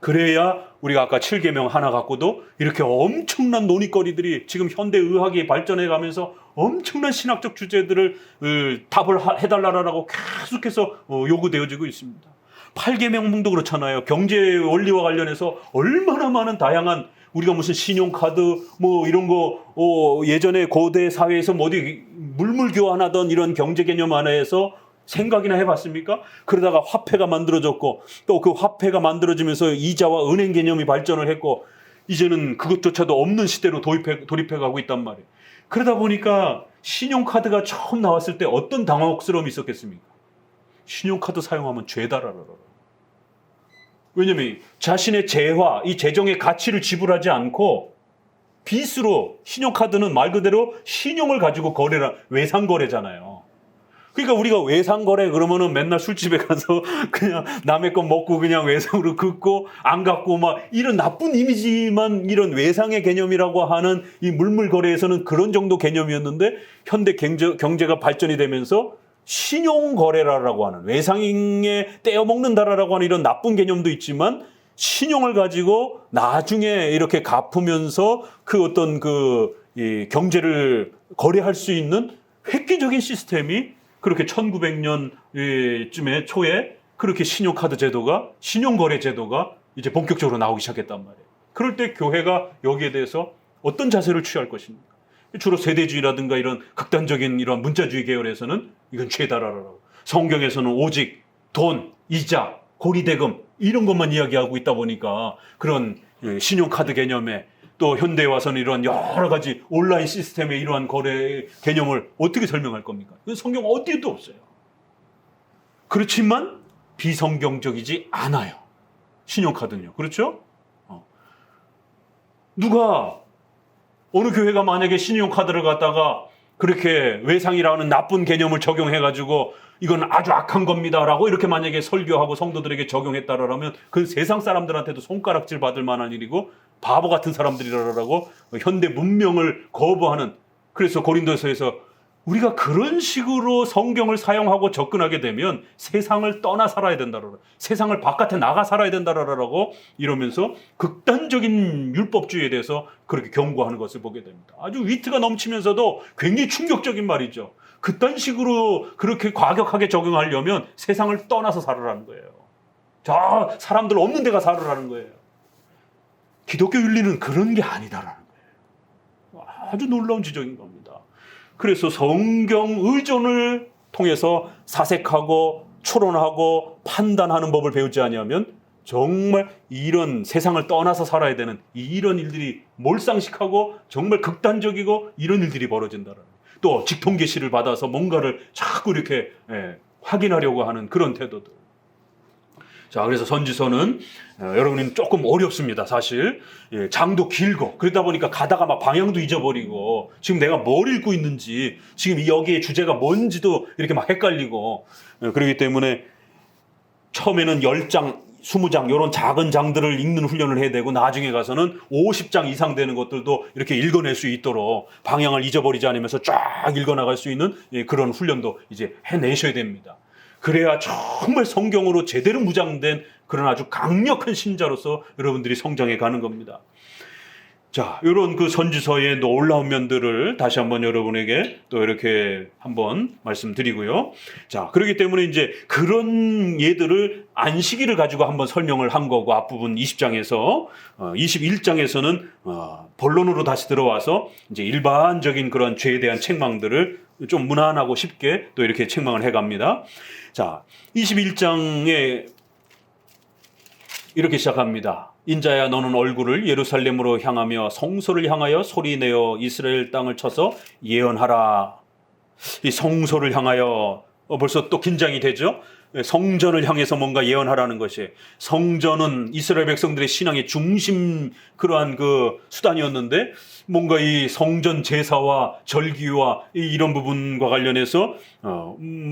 그래야 우리가 아까 7계명 하나 갖고도 이렇게 엄청난 논의거리들이, 지금 현대 의학이 발전해 가면서 엄청난 신학적 주제들을 답을 해달라고 계속해서 요구되어지고 있습니다. 8계명문도 그렇잖아요. 경제 원리와 관련해서 얼마나 많은 다양한, 우리가 무슨 신용카드 뭐 이런 거 예전에 고대 사회에서 어디 물물 교환하던 이런 경제 개념 안에서 생각이나 해봤습니까? 그러다가 화폐가 만들어졌고 또 그 화폐가 만들어지면서 이자와 은행 개념이 발전을 했고 이제는 그것조차도 없는 시대로 돌입해가고 있단 말이에요. 그러다 보니까 신용카드가 처음 나왔을 때 어떤 당혹스러움이 있었겠습니까? 신용카드 사용하면 죄다라라. 왜냐면 자신의 재화, 이 재정의 가치를 지불하지 않고 빚으로, 신용카드는 말 그대로 신용을 가지고 외상거래잖아요. 그러니까 우리가 외상거래 그러면은 맨날 술집에 가서 그냥 남의 것 먹고 그냥 외상으로 긋고 안 갚고 막 이런 나쁜 이미지만, 이런 외상의 개념이라고 하는 이 물물거래에서는 그런 정도 개념이었는데, 현대 경제가 발전이 되면서 신용거래라고 하는, 외상에 떼어먹는다라고 하는 이런 나쁜 개념도 있지만 신용을 가지고 나중에 이렇게 갚으면서 그 어떤 이 경제를 거래할 수 있는 획기적인 시스템이 그렇게 1900년쯤에 초에 그렇게 신용카드 제도가, 신용거래 제도가 이제 본격적으로 나오기 시작했단 말이에요. 그럴 때 교회가 여기에 대해서 어떤 자세를 취할 것입니까? 주로 세대주의라든가 이런 극단적인 이런 문자주의 계열에서는 이건 죄다라라고, 성경에서는 오직 돈, 이자, 고리대금 이런 것만 이야기하고 있다 보니까 그런 신용카드 개념에, 또 현대에 와서는 이런 여러 가지 온라인 시스템의 이러한 거래 개념을 어떻게 설명할 겁니까? 성경 어디에도 없어요. 그렇지만 비성경적이지 않아요. 신용카드는요. 그렇죠? 누가 어느 교회가 만약에 신용카드를 갖다가 그렇게 외상이라는 나쁜 개념을 적용해가지고 이건 아주 악한 겁니다라고 이렇게 만약에 설교하고 성도들에게 적용했다라면 그건 세상 사람들한테도 손가락질 받을 만한 일이고 바보 같은 사람들이라고 현대 문명을 거부하는. 그래서 고린도서에서 우리가 그런 식으로 성경을 사용하고 접근하게 되면 세상을 떠나 살아야 된다라고, 세상을 바깥에 나가 살아야 된다라고 이러면서 극단적인 율법주의에 대해서 그렇게 경고하는 것을 보게 됩니다. 아주 위트가 넘치면서도 굉장히 충격적인 말이죠. 그딴 식으로 그렇게 과격하게 적용하려면 세상을 떠나서 살으라는 거예요. 저 사람들 없는 데가 살으라는 거예요. 기독교 윤리는 그런 게 아니다라는 거예요. 아주 놀라운 지적인 겁니다. 그래서 성경 의존을 통해서 사색하고 추론하고 판단하는 법을 배우지 아니하면 정말 이런 세상을 떠나서 살아야 되는 이런 일들이 몰상식하고 정말 극단적이고 이런 일들이 벌어진다는. 또 직통계시를 받아서 뭔가를 자꾸 이렇게 확인하려고 하는 그런 태도들. 자, 그래서 선지서는 여러분은 조금 어렵습니다, 사실. 장도 길고 그러다 보니까 가다가 막 방향도 잊어버리고 지금 내가 뭘 읽고 있는지 지금 여기에 주제가 뭔지도 이렇게 막 헷갈리고 그렇기 때문에 처음에는 10장, 20장 이런 작은 장들을 읽는 훈련을 해야 되고 나중에 가서는 50장 이상 되는 것들도 이렇게 읽어낼 수 있도록 방향을 잊어버리지 않으면서 쫙 읽어나갈 수 있는 그런 훈련도 이제 해내셔야 됩니다. 그래야 정말 성경으로 제대로 무장된 그런 아주 강력한 신자로서 여러분들이 성장해 가는 겁니다. 자, 이런 그 선지서의 놀라운 면들을 다시 한번 여러분에게 또 이렇게 한번 말씀드리고요. 자, 그렇기 때문에 이제 그런 예들을 안식일을 가지고 한번 설명을 한 거고 앞부분 20장에서 21장에서는 본론으로 다시 들어와서 이제 일반적인 그런 죄에 대한 책망들을 좀 무난하고 쉽게 또 이렇게 책망을 해갑니다. 자, 21장에 이렇게 시작합니다. 인자야, 너는 얼굴을 예루살렘으로 향하며 성소를 향하여 소리내어 이스라엘 땅을 쳐서 예언하라. 이 성소를 향하여 벌써 또 긴장이 되죠. 성전을 향해서 뭔가 예언하라는 것이, 성전은 이스라엘 백성들의 신앙의 중심 그러한 그 수단이었는데 뭔가 이 성전 제사와 절기와 이런 부분과 관련해서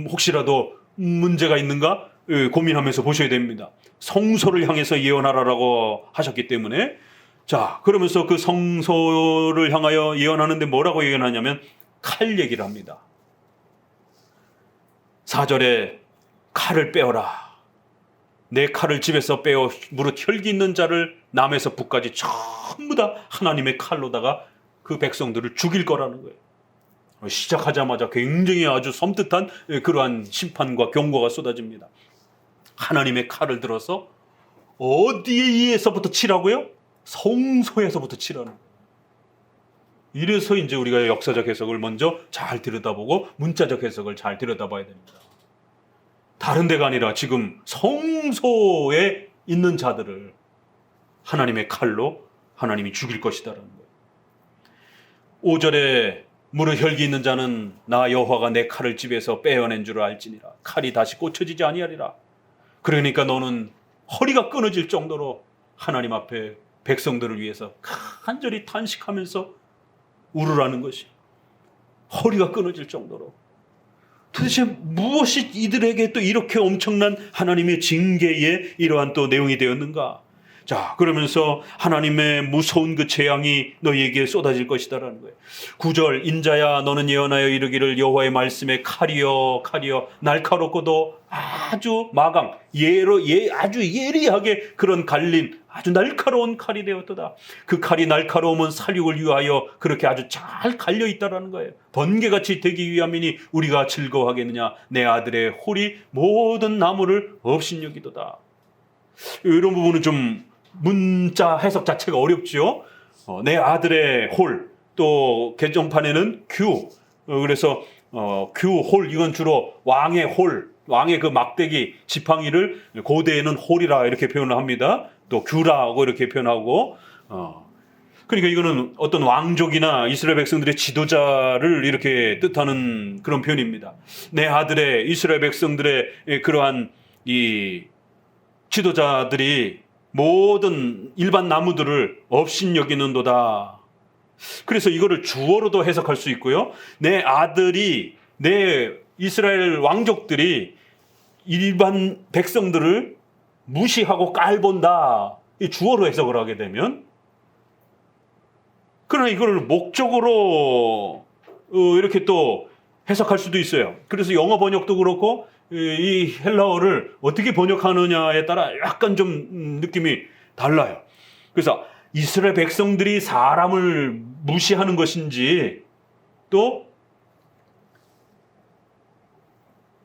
혹시라도 문제가 있는가 고민하면서 보셔야 됩니다. 성소를 향해서 예언하라라고 하셨기 때문에, 자, 그러면서 그 성소를 향하여 예언하는데 뭐라고 예언하냐면 칼 얘기를 합니다. 4절에 칼을 빼어라. 내 칼을 집에서 빼어 무릇 혈기 있는 자를 남에서 북까지 전부 다 하나님의 칼로다가 그 백성들을 죽일 거라는 거예요. 시작하자마자 굉장히 아주 섬뜩한 그러한 심판과 경고가 쏟아집니다. 하나님의 칼을 들어서 어디에서부터 치라고요? 성소에서부터 치라는 거예요. 이래서 이제 우리가 역사적 해석을 먼저 잘 들여다보고 문자적 해석을 잘 들여다봐야 됩니다. 다른 데가 아니라 지금 성소에 있는 자들을 하나님의 칼로 하나님이 죽일 것이다라는 거예요. 5절에 무릇 혈기 있는 자는 나 여호와가 내 칼을 집에서 빼어낸 줄 알지니라. 칼이 다시 꽂혀지지 아니하리라. 그러니까 너는 허리가 끊어질 정도로 하나님 앞에 백성들을 위해서 간절히 탄식하면서 울으라는 것이, 허리가 끊어질 정도로. 도대체 무엇이 이들에게 또 이렇게 엄청난 하나님의 징계의 이러한 또 내용이 되었는가? 자, 그러면서 하나님의 무서운 그 재앙이 너희에게 쏟아질 것이다라는 거예요. 9절, 인자야 너는 예언하여 이르기를 여호와의 말씀에 칼이여 날카롭고도 아주 마강, 아주 예리하게 그런 갈린 아주 날카로운 칼이 되었도다. 그 칼이 날카로우면 살육을 위하여 그렇게 아주 잘 갈려 있다라는 거예요. 번개같이 되기 위함이니 우리가 즐거워하겠느냐. 내 아들의 홀이 모든 나무를 업신여기도다. 이런 부분은 좀 문자 해석 자체가 어렵죠. 내 아들의 홀, 또 개정판에는 그래서 홀, 이건 주로 왕의 홀, 왕의 그 막대기 지팡이를 고대에는 홀이라 이렇게 표현을 합니다. 또 규라고 이렇게 표현하고, 그러니까 이거는 어떤 왕족이나 이스라엘 백성들의 지도자를 이렇게 뜻하는 그런 표현입니다. 내 아들의 이스라엘 백성들의 그러한 이 지도자들이 모든 일반 나무들을 업신여기는도다. 그래서 이거를 주어로도 해석할 수 있고요. 내 아들이, 내 이스라엘 왕족들이 일반 백성들을 무시하고 깔본다. 이 주어로 해석을 하게 되면, 그러나 이걸 목적으로 이렇게 또 해석할 수도 있어요. 그래서 영어 번역도 그렇고 이 헬라어를 어떻게 번역하느냐에 따라 약간 좀 느낌이 달라요. 그래서 이스라엘 백성들이 사람을 무시하는 것인지, 또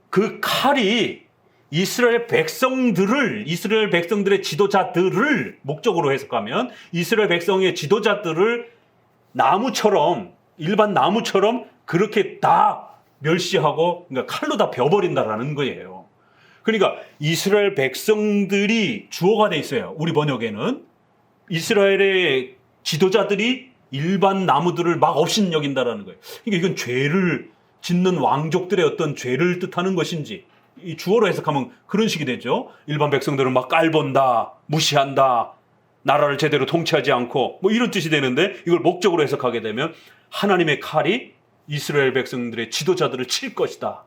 그 칼이 이스라엘 백성들의 지도자들을 목적으로 해석하면 이스라엘 백성의 지도자들을 나무처럼, 일반 나무처럼 그렇게 다 멸시하고, 그러니까 칼로 다 베어버린다라는 거예요. 그러니까 이스라엘 백성들이 주어가 돼 있어요. 우리 번역에는 이스라엘의 지도자들이 일반 나무들을 막 업신여긴다라는 거예요. 그러니까 이건 죄를 짓는 왕족들의 어떤 죄를 뜻하는 것인지, 이 주어로 해석하면 그런 식이 되죠. 일반 백성들은 막 깔본다, 무시한다, 나라를 제대로 통치하지 않고, 뭐 이런 뜻이 되는데, 이걸 목적으로 해석하게 되면 하나님의 칼이 이스라엘 백성들의 지도자들을 칠 것이다.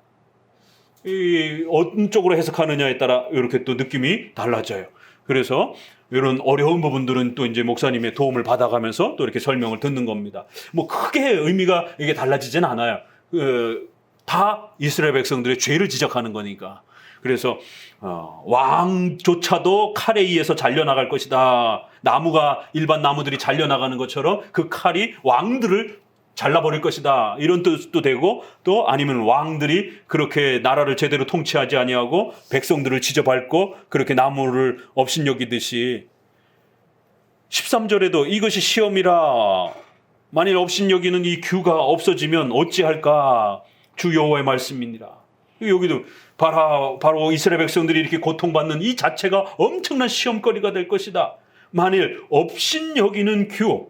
이 어떤 쪽으로 해석하느냐에 따라 이렇게 또 느낌이 달라져요. 그래서 이런 어려운 부분들은 또 이제 목사님의 도움을 받아가면서 또 이렇게 설명을 듣는 겁니다. 뭐 크게 의미가 이게 달라지진 않아요. 다 이스라엘 백성들의 죄를 지적하는 거니까. 그래서 왕조차도 칼에 의해서 잘려나갈 것이다. 나무가, 일반 나무들이 잘려나가는 것처럼 그 칼이 왕들을 잘라버릴 것이다. 이런 뜻도 되고, 또 아니면 왕들이 그렇게 나라를 제대로 통치하지 아니하고 백성들을 지저밟고 그렇게 나무를 업신여기듯이, 13절에도 이것이 시험이라 만일 업신여기는 이 규가 없어지면 어찌할까, 주 여호와의 말씀이니라. 여기도 바로 이스라엘 백성들이 이렇게 고통받는 이 자체가 엄청난 시험거리가 될 것이다. 만일 업신여기는 규,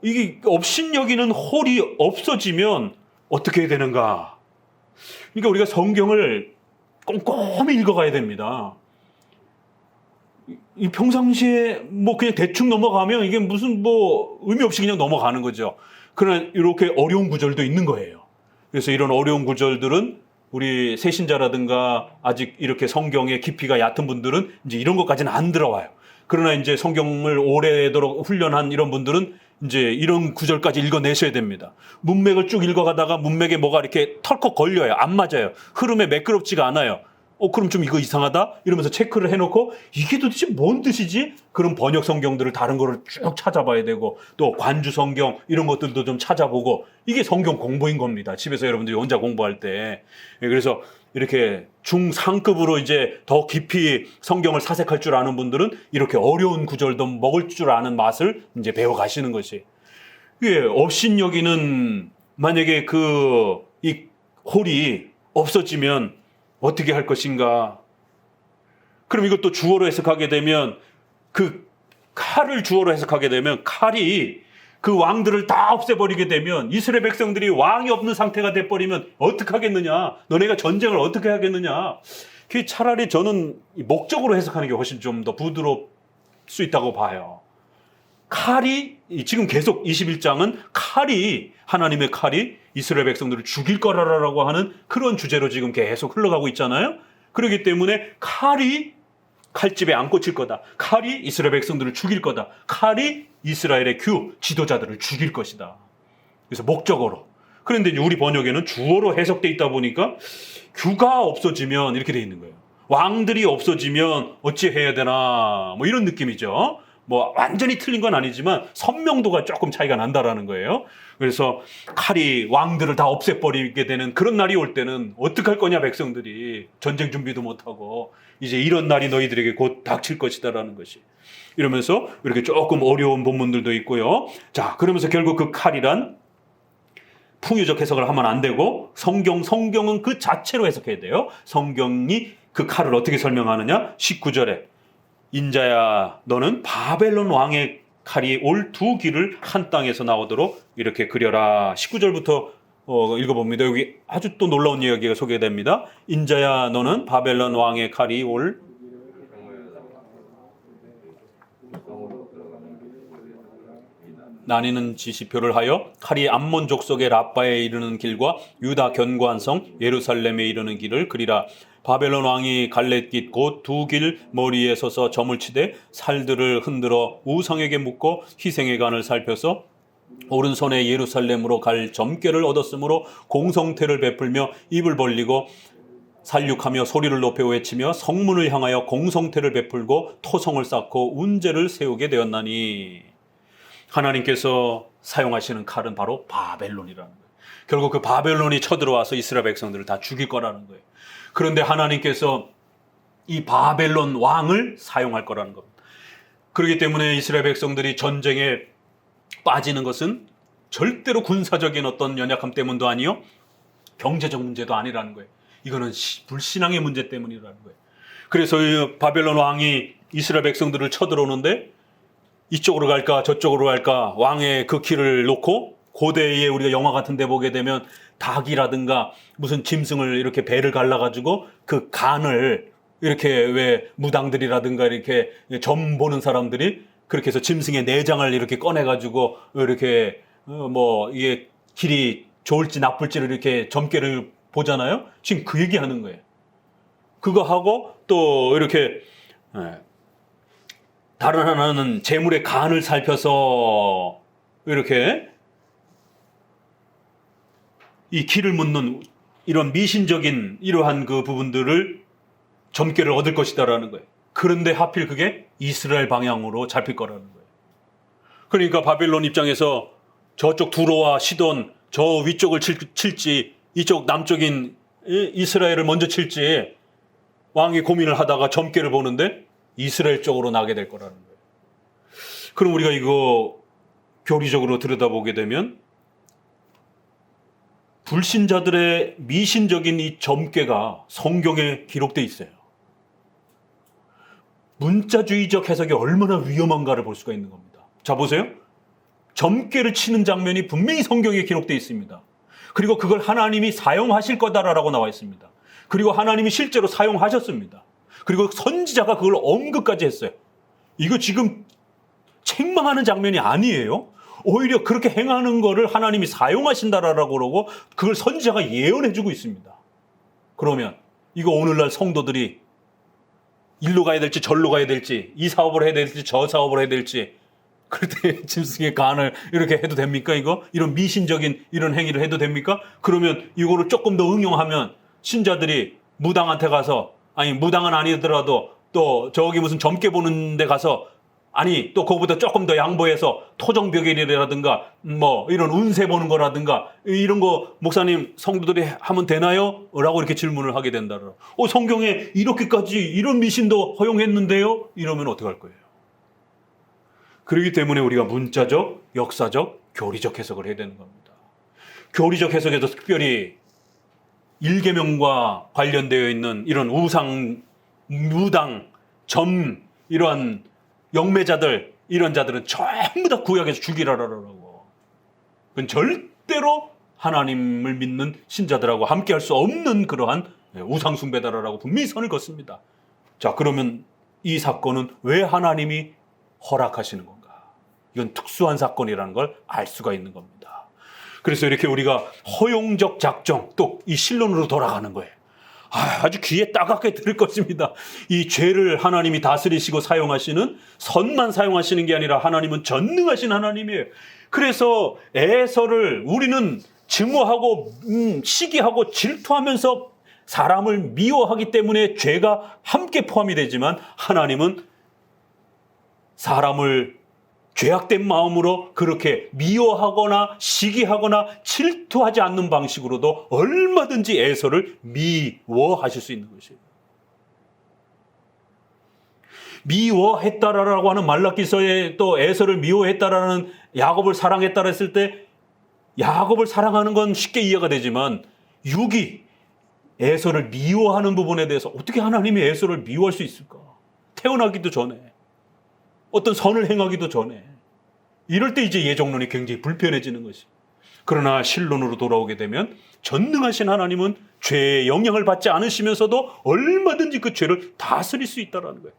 이게 업신여기는 홀이 없어지면 어떻게 되는가? 그러니까 우리가 성경을 꼼꼼히 읽어가야 됩니다. 이 평상시에 뭐 그냥 대충 넘어가면 이게 무슨 뭐 의미 없이 그냥 넘어가는 거죠. 그러나 이렇게 어려운 구절도 있는 거예요. 그래서 이런 어려운 구절들은 우리 새신자라든가 아직 이렇게 성경의 깊이가 얕은 분들은 이제 이런 것까지는 안 들어와요. 그러나 이제 성경을 오래도록 훈련한 이런 분들은 이제 이런 구절까지 읽어내셔야 됩니다. 문맥을 쭉 읽어가다가 문맥에 뭐가 이렇게 털컥 걸려요. 안 맞아요. 흐름에 매끄럽지가 않아요. 그럼 좀 이거 이상하다? 이러면서 체크를 해놓고 이게 도대체 뭔 뜻이지? 그럼 번역 성경들을 다른 거를 쭉 찾아봐야 되고, 또 관주 성경 이런 것들도 좀 찾아보고, 이게 성경 공부인 겁니다. 집에서 여러분들이 혼자 공부할 때. 그래서 이렇게 중상급으로 이제 더 깊이 성경을 사색할 줄 아는 분들은 이렇게 어려운 구절도 먹을 줄 아는 맛을 이제 배워가시는 것이. 이게 업신여기는, 만약에 이 홀이 없어지면 어떻게 할 것인가? 그럼 이것도 주어로 해석하게 되면, 그 칼을 주어로 해석하게 되면 칼이 그 왕들을 다 없애버리게 되면, 이스라엘 백성들이 왕이 없는 상태가 돼버리면 어떻게 하겠느냐? 너네가 전쟁을 어떻게 하겠느냐? 그 차라리 저는 목적으로 해석하는 게 훨씬 좀 더 부드러울 수 있다고 봐요. 칼이, 지금 계속 21장은 칼이, 하나님의 칼이 이스라엘 백성들을 죽일 거라고 하는 그런 주제로 지금 계속 흘러가고 있잖아요. 그렇기 때문에 칼이 칼집에 안 꽂힐 거다. 칼이 이스라엘 백성들을 죽일 거다. 칼이 이스라엘의 지도자들을 죽일 것이다. 그래서 목적으로. 그런데 이제 우리 번역에는 주어로 해석되어 있다 보니까 규가 없어지면 이렇게 돼 있는 거예요. 왕들이 없어지면 어찌 해야 되나, 뭐 이런 느낌이죠. 뭐 완전히 틀린 건 아니지만 선명도가 조금 차이가 난다라는 거예요. 그래서 칼이 왕들을 다 없애버리게 되는 그런 날이 올 때는 어떡할 거냐, 백성들이 전쟁 준비도 못하고. 이제 이런 날이 너희들에게 곧 닥칠 것이다라는 것이. 이러면서 이렇게 조금 어려운 본문들도 있고요. 자, 그러면서 결국 그 칼이란 풍유적 해석을 하면 안 되고, 성경은 그 자체로 해석해야 돼요. 성경이 그 칼을 어떻게 설명하느냐? 19절에 인자야, 너는 바벨론 왕의 칼이 올 두 길을 한 땅에서 나오도록 이렇게 그려라. 19절부터 읽어봅니다. 여기 아주 또 놀라운 이야기가 소개됩니다. 인자야, 너는 바벨론 왕의 칼이 올 나뉘는 지시표를 하여 칼이 암몬 족속의 라빠에 이르는 길과 유다 견고한 성 예루살렘에 이르는 길을 그리라. 바벨론 왕이 갈렛깃 곧 두 길 머리에 서서 점을 치되 살들을 흔들어 우상에게 묻고 희생의 간을 살펴서 오른손에 예루살렘으로 갈 점괘를 얻었으므로 공성태를 베풀며 입을 벌리고 살육하며 소리를 높여 외치며 성문을 향하여 공성태를 베풀고 토성을 쌓고 운제를 세우게 되었나니. 하나님께서 사용하시는 칼은 바로 바벨론이라는 거예요. 결국 그 바벨론이 쳐들어와서 이스라엘 백성들을 다 죽일 거라는 거예요. 그런데 하나님께서 이 바벨론 왕을 사용할 거라는 겁니다. 그렇기 때문에 이스라엘 백성들이 전쟁에 빠지는 것은 절대로 군사적인 어떤 연약함 때문도 아니요, 경제적 문제도 아니라는 거예요. 이거는 불신앙의 문제 때문이라는 거예요. 그래서 이 바벨론 왕이 이스라엘 백성들을 쳐들어오는데 이쪽으로 갈까 저쪽으로 갈까 왕의 그 길을 놓고, 고대에 우리가 영화 같은 데 보게 되면 닭이라든가 무슨 짐승을 이렇게 배를 갈라가지고 그 간을 이렇게, 왜 무당들이라든가 이렇게 점 보는 사람들이 그렇게 해서 짐승의 내장을 이렇게 꺼내가지고 이렇게 이게 길이 좋을지 나쁠지를 이렇게 점괘를 보잖아요. 지금 그 얘기하는 거예요. 그거 하고 또 이렇게 다른 하나는 재물의 간을 살펴서 이렇게 이 길을 묻는 이런 미신적인 이러한 그 부분들을 점괘를 얻을 것이다라는 거예요. 그런데 하필 그게 이스라엘 방향으로 잡힐 거라는 거예요. 그러니까 바벨론 입장에서 저쪽 두로와 시돈 저 위쪽을 칠지 이쪽 남쪽인 이스라엘을 먼저 칠지 왕이 고민을 하다가 점괘를 보는데 이스라엘 쪽으로 나게 될 거라는 거예요. 그럼 우리가 이거 교리적으로 들여다보게 되면 불신자들의 미신적인 이 점괘가 성경에 기록되어 있어요. 문자주의적 해석이 얼마나 위험한가를 볼 수가 있는 겁니다. 자, 보세요. 점괘를 치는 장면이 분명히 성경에 기록되어 있습니다. 그리고 그걸 하나님이 사용하실 거다라고 나와 있습니다. 그리고 하나님이 실제로 사용하셨습니다. 그리고 선지자가 그걸 언급까지 했어요. 이거 지금 책망하는 장면이 아니에요. 오히려 그렇게 행하는 거를 하나님이 사용하신다라고 그러고 그걸 선지자가 예언해주고 있습니다. 그러면 이거 오늘날 성도들이 일로 가야 될지 절로 가야 될지, 이 사업을 해야 될지 저 사업을 해야 될지, 그럴 때 짐승의 간을 이렇게 해도 됩니까? 이런 미신적인 이런 행위를 해도 됩니까? 그러면 이거를 조금 더 응용하면 신자들이 무당한테 가서, 아니 무당은 아니더라도 또 저기 무슨 점괘 보는 데 가서, 아니 또 그거보다 조금 더 양보해서 토정벽일이라든가 이런 운세 보는 거라든가 이런 거 목사님 성도들이 하면 되나요? 라고 이렇게 질문을 하게 된다라. 성경에 이렇게까지 이런 미신도 허용했는데요? 이러면 어떡할 거예요? 그렇기 때문에 우리가 문자적, 역사적, 교리적 해석을 해야 되는 겁니다. 교리적 해석에도 특별히 일계명과 관련되어 있는 이런 우상, 무당, 점, 이러한 영매자들, 이런 자들은 전부 다 구약에서 죽이라라고. 그건 절대로 하나님을 믿는 신자들하고 함께 할 수 없는 그러한 우상숭배다라고 분명히 선을 긋습니다. 자, 그러면 이 사건은 왜 하나님이 허락하시는 건가? 이건 특수한 사건이라는 걸 알 수가 있는 겁니다. 그래서 이렇게 우리가 허용적 작정, 또 이 신론으로 돌아가는 거예요. 아주 귀에 따갑게 들을 것입니다. 이 죄를 하나님이 다스리시고 사용하시는, 선만 사용하시는 게 아니라 하나님은 전능하신 하나님이에요. 그래서 에서를 우리는 증오하고 시기하고 질투하면서 사람을 미워하기 때문에 죄가 함께 포함이 되지만, 하나님은 사람을 죄악된 마음으로 그렇게 미워하거나 시기하거나 질투하지 않는 방식으로도 얼마든지 에서를 미워하실 수 있는 것이에요. 미워했다라고 하는 말라기서에 또 에서를 미워했다라는 야곱을 사랑했다라 했을 때, 야곱을 사랑하는 건 쉽게 이해가 되지만 유기 에서를 미워하는 부분에 대해서 어떻게 하나님이 에서를 미워할 수 있을까? 태어나기도 전에, 어떤 선을 행하기도 전에. 이럴 때 이제 예정론이 굉장히 불편해지는 것이. 그러나 신론으로 돌아오게 되면 전능하신 하나님은 죄의 영향을 받지 않으시면서도 얼마든지 그 죄를 다스릴 수 있다는 거예요.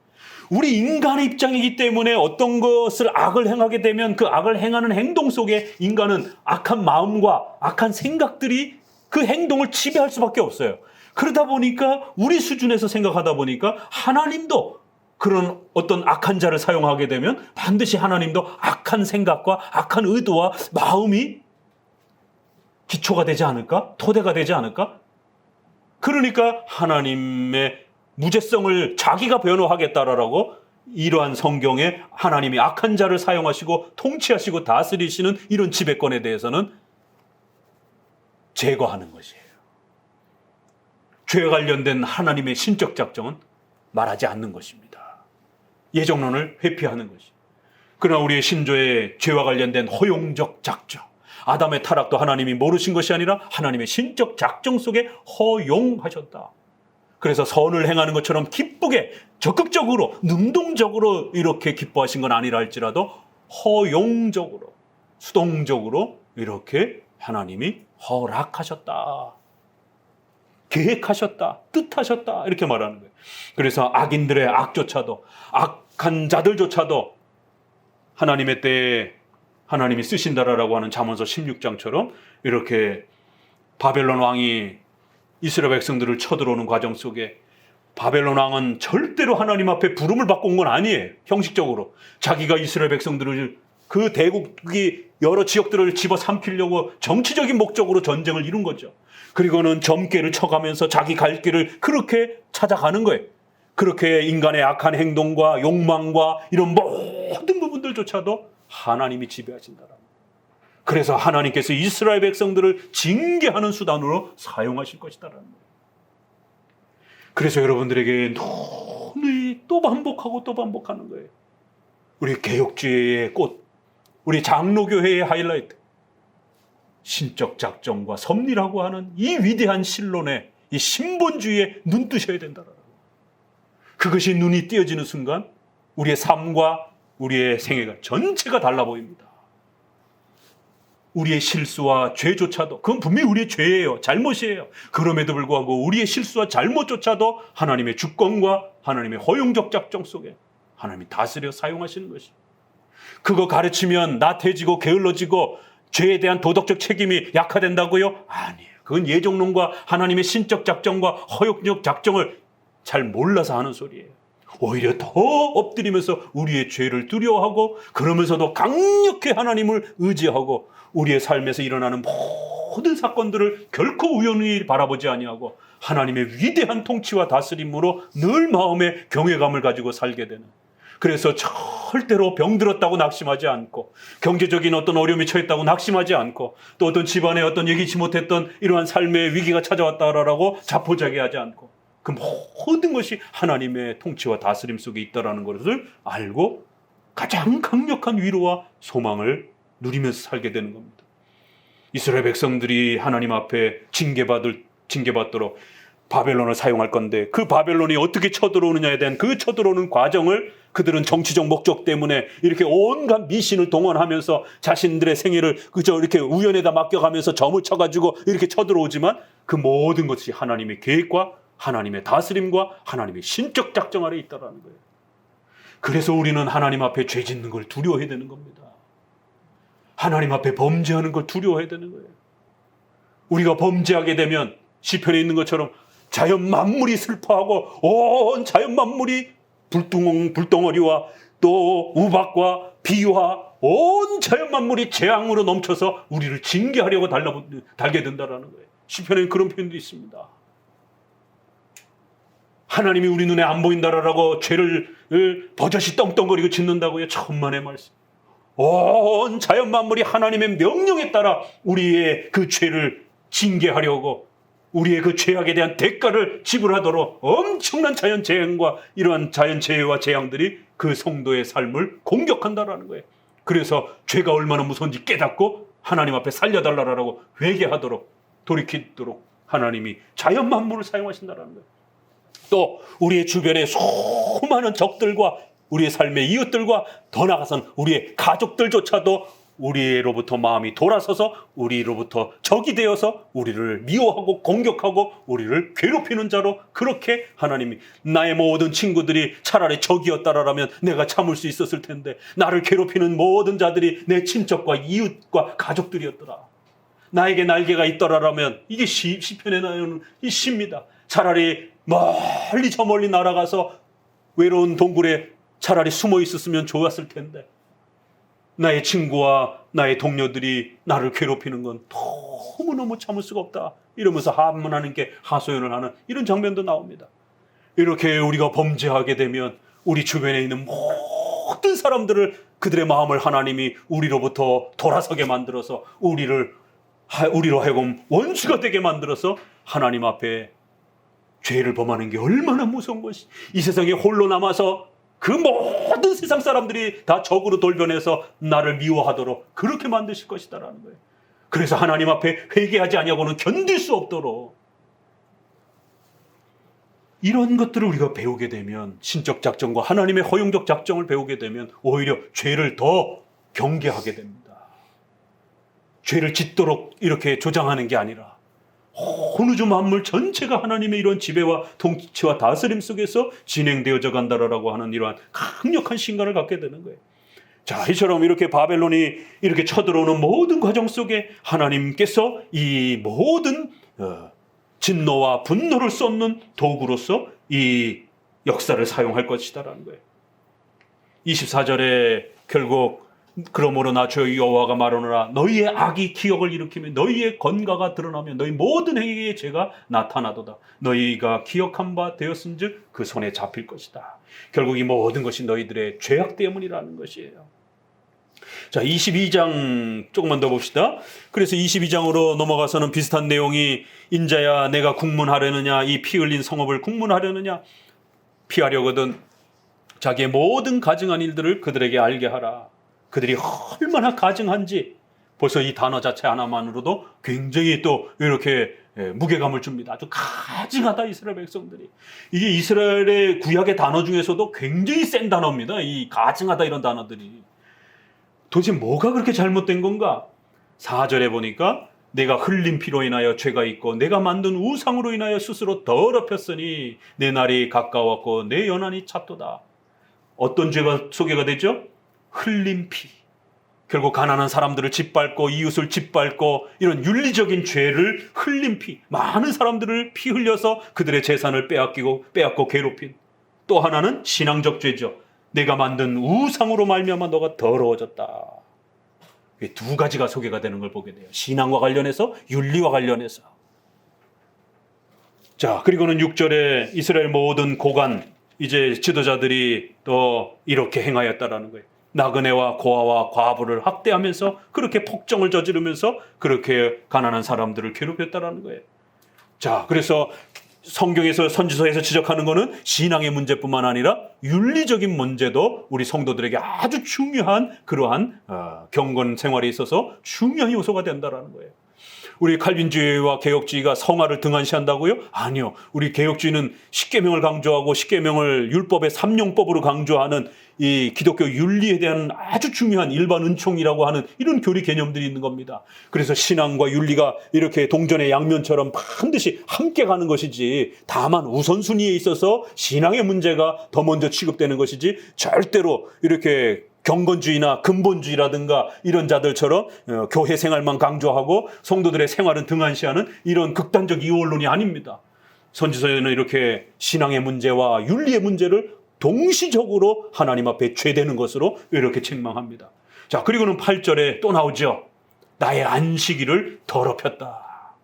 우리 인간의 입장이기 때문에 어떤 것을 악을 행하게 되면 그 악을 행하는 행동 속에 인간은 악한 마음과 악한 생각들이 그 행동을 지배할 수밖에 없어요. 그러다 보니까 우리 수준에서 생각하다 보니까 하나님도 그런 어떤 악한 자를 사용하게 되면 반드시 하나님도 악한 생각과 악한 의도와 마음이 기초가 되지 않을까? 토대가 되지 않을까? 그러니까 하나님의 무죄성을 자기가 변호하겠다라고 이러한 성경에 하나님이 악한 자를 사용하시고 통치하시고 다스리시는 이런 지배권에 대해서는 제거하는 것이에요. 죄에 관련된 하나님의 신적 작정은 말하지 않는 것입니다. 예정론을 회피하는 것이에요. 그러나 우리의 신조의 죄와 관련된 허용적 작정, 아담의 타락도 하나님이 모르신 것이 아니라 하나님의 신적 작정 속에 허용하셨다. 그래서 선을 행하는 것처럼 기쁘게 적극적으로 능동적으로 이렇게 기뻐하신 건 아니라 할지라도 허용적으로 수동적으로 이렇게 하나님이 허락하셨다. 계획하셨다. 뜻하셨다. 이렇게 말하는 거예요. 그래서 악인들의 악조차도 악한 자들조차도 하나님의 때에 하나님이 쓰신다라고 하는 잠언서 16장처럼 이렇게 바벨론 왕이 이스라엘 백성들을 쳐들어오는 과정 속에 바벨론 왕은 절대로 하나님 앞에 부름을 받고 온 건 아니에요. 형식적으로 자기가 이스라엘 백성들을 그 대국이 여러 지역들을 집어삼키려고 정치적인 목적으로 전쟁을 이룬 거죠. 그리고는 점괘를 쳐가면서 자기 갈 길을 그렇게 찾아가는 거예요. 그렇게 인간의 악한 행동과 욕망과 이런 모든 부분들조차도 하나님이 지배하신다라는 거예요. 그래서 하나님께서 이스라엘 백성들을 징계하는 수단으로 사용하실 것이다라는 거예요. 그래서 여러분들에게 늘 또 반복하고 또 반복하는 거예요. 우리 개혁주의의 꽃, 우리 장로교회의 하이라이트, 신적 작정과 섭리라고 하는 이 위대한 신론에 이 신본주의에 눈 뜨셔야 된다라는 거예요. 그것이 눈이 띄어지는 순간 우리의 삶과 우리의 생애가 전체가 달라 보입니다. 우리의 실수와 죄조차도 그건 분명히 우리의 죄예요. 잘못이에요. 그럼에도 불구하고 우리의 실수와 잘못조차도 하나님의 주권과 하나님의 허용적 작정 속에 하나님이 다스려 사용하시는 것이. 그거 가르치면 나태해지고 게을러지고 죄에 대한 도덕적 책임이 약화된다고요? 아니에요. 그건 예정론과 하나님의 신적 작정과 허용적 작정을 잘 몰라서 하는 소리예요. 오히려 더 엎드리면서 우리의 죄를 두려워하고 그러면서도 강력히 하나님을 의지하고 우리의 삶에서 일어나는 모든 사건들을 결코 우연히 바라보지 아니하고 하나님의 위대한 통치와 다스림으로 늘 마음에 경외감을 가지고 살게 되는, 그래서 절대로 병들었다고 낙심하지 않고 경제적인 어떤 어려움이 처했다고 낙심하지 않고 또 어떤 집안에 어떤 예기치 못했던 이러한 삶의 위기가 찾아왔다라고 자포자기하지 않고 그 모든 것이 하나님의 통치와 다스림 속에 있다라는 것을 알고 가장 강력한 위로와 소망을 누리면서 살게 되는 겁니다. 이스라엘 백성들이 하나님 앞에 징계받도록 바벨론을 사용할 건데 그 바벨론이 어떻게 쳐들어오느냐에 대한 그 쳐들어오는 과정을 그들은 정치적 목적 때문에 이렇게 온갖 미신을 동원하면서 자신들의 생애를 그저 이렇게 우연에다 맡겨가면서 점을 쳐가지고 이렇게 쳐들어오지만 그 모든 것이 하나님의 계획과 하나님의 다스림과 하나님의 신적 작정 아래 있다라는 거예요. 그래서 우리는 하나님 앞에 죄 짓는 걸 두려워해야 되는 겁니다. 하나님 앞에 범죄하는 걸 두려워해야 되는 거예요. 우리가 범죄하게 되면 시편에 있는 것처럼 자연 만물이 슬퍼하고 온 자연 만물이 불덩어리와 또 우박과 비와 온 자연 만물이 재앙으로 넘쳐서 우리를 징계하려고 달게 된다라는 거예요. 시편에 그런 표현도 있습니다. 하나님이 우리 눈에 안 보인다라고 죄를 버젓이 떵떵거리고 짓는다고요. 천만의 말씀. 온 자연 만물이 하나님의 명령에 따라 우리의 그 죄를 징계하려고 우리의 그 죄악에 대한 대가를 지불하도록 엄청난 자연재앙과 이러한 자연재해와 재앙들이 그 성도의 삶을 공격한다라는 거예요. 그래서 죄가 얼마나 무서운지 깨닫고 하나님 앞에 살려달라고 회개하도록 돌이키도록 하나님이 자연 만물을 사용하신다라는 거예요. 또 우리의 주변에 수많은 적들과 우리의 삶의 이웃들과 더 나아가서는 우리의 가족들조차도 우리로부터 마음이 돌아서서 우리로부터 적이 되어서 우리를 미워하고 공격하고 우리를 괴롭히는 자로, 그렇게 하나님이 나의 모든 친구들이 차라리 적이었다라면 내가 참을 수 있었을 텐데, 나를 괴롭히는 모든 자들이 내 친척과 이웃과 가족들이었더라. 나에게 날개가 있더라라면, 이게 시편에 나오는 이 시입니다. 차라리 멀리 저 멀리 날아가서 외로운 동굴에 차라리 숨어 있었으면 좋았을 텐데, 나의 친구와 나의 동료들이 나를 괴롭히는 건 너무너무 참을 수가 없다, 이러면서 하나님께 하소연을 하는 이런 장면도 나옵니다. 이렇게 우리가 범죄하게 되면 우리 주변에 있는 모든 사람들을, 그들의 마음을 하나님이 우리로부터 돌아서게 만들어서 우리로 하여금 원수가 되게 만들어서 하나님 앞에 죄를 범하는 게 얼마나 무서운 것이, 이 세상에 홀로 남아서 그 모든 세상 사람들이 다 적으로 돌변해서 나를 미워하도록 그렇게 만드실 것이다라는 거예요. 그래서 하나님 앞에 회개하지 아니하고는 견딜 수 없도록, 이런 것들을 우리가 배우게 되면, 신적 작정과 하나님의 허용적 작정을 배우게 되면 오히려 죄를 더 경계하게 됩니다. 죄를 짓도록 이렇게 조장하는 게 아니라 온 우주 만물 전체가 하나님의 이런 지배와 통치와 다스림 속에서 진행되어져 간다라고 하는 이러한 강력한 신간을 갖게 되는 거예요. 자, 이처럼 이렇게 바벨론이 이렇게 쳐들어오는 모든 과정 속에 하나님께서 이 모든 진노와 분노를 쏟는 도구로서 이 역사를 사용할 것이다라는 거예요. 24절에 결국 그러므로 나 주 여호와가 말하노라, 너희의 악이 기억을 일으키며 너희의 건가가 드러나며 너희 모든 행위의 죄가 나타나도다. 너희가 기억한 바 되었은즉 그 손에 잡힐 것이다. 결국 이 모든 것이 너희들의 죄악 때문이라는 것이에요. 자, 22장 조금만 더 봅시다. 그래서 22장으로 넘어가서는 비슷한 내용이, 인자야 내가 국문하려느냐, 이 피 흘린 성읍을 국문하려느냐, 피하려거든 자기의 모든 가증한 일들을 그들에게 알게 하라. 그들이 얼마나 가증한지 벌써 이 단어 자체 하나만으로도 굉장히 또 이렇게 무게감을 줍니다. 아주 가증하다 이스라엘 백성들이. 이게 이스라엘의 구약의 단어 중에서도 굉장히 센 단어입니다. 이 가증하다 이런 단어들이. 도대체 뭐가 그렇게 잘못된 건가? 4절에 보니까 내가 흘린 피로 인하여 죄가 있고 내가 만든 우상으로 인하여 스스로 더럽혔으니 내 날이 가까웠고 내 연한이 찼도다. 어떤 죄가 소개가 되죠? 흘린 피. 결국 가난한 사람들을 짓밟고 이웃을 짓밟고 이런 윤리적인 죄를 흘린 피. 많은 사람들을 피 흘려서 그들의 재산을 빼앗고 괴롭힌. 또 하나는 신앙적 죄죠. 내가 만든 우상으로 말미암아 너가 더러워졌다. 두 가지가 소개가 되는 걸 보게 돼요. 신앙과 관련해서, 윤리와 관련해서. 자, 그리고는 6절에 이스라엘 모든 고관, 이제 지도자들이 또 이렇게 행하였다라는 거예요. 나그네와 고아와 과부를 학대하면서 그렇게 폭정을 저지르면서 그렇게 가난한 사람들을 괴롭혔다라는 거예요. 자, 그래서 성경에서 선지서에서 지적하는 것은 신앙의 문제뿐만 아니라 윤리적인 문제도 우리 성도들에게 아주 중요한 그러한 경건 생활에 있어서 중요한 요소가 된다라는 거예요. 우리 칼빈주의와 개혁주의가 성화를 등한시한다고요? 아니요. 우리 개혁주의는 십계명을 강조하고 십계명을 율법의 삼용법으로 강조하는 이 기독교 윤리에 대한 아주 중요한 일반 은총이라고 하는 이런 교리 개념들이 있는 겁니다. 그래서 신앙과 윤리가 이렇게 동전의 양면처럼 반드시 함께 가는 것이지, 다만 우선순위에 있어서 신앙의 문제가 더 먼저 취급되는 것이지, 절대로 이렇게 경건주의나 근본주의라든가 이런 자들처럼 교회 생활만 강조하고 성도들의 생활은 등한시하는 이런 극단적 이원론이 아닙니다. 선지서에는 이렇게 신앙의 문제와 윤리의 문제를 동시적으로 하나님 앞에 죄되는 것으로 이렇게 책망합니다. 자, 그리고는 8절에 또 나오죠. 나의 안식일을 더럽혔다.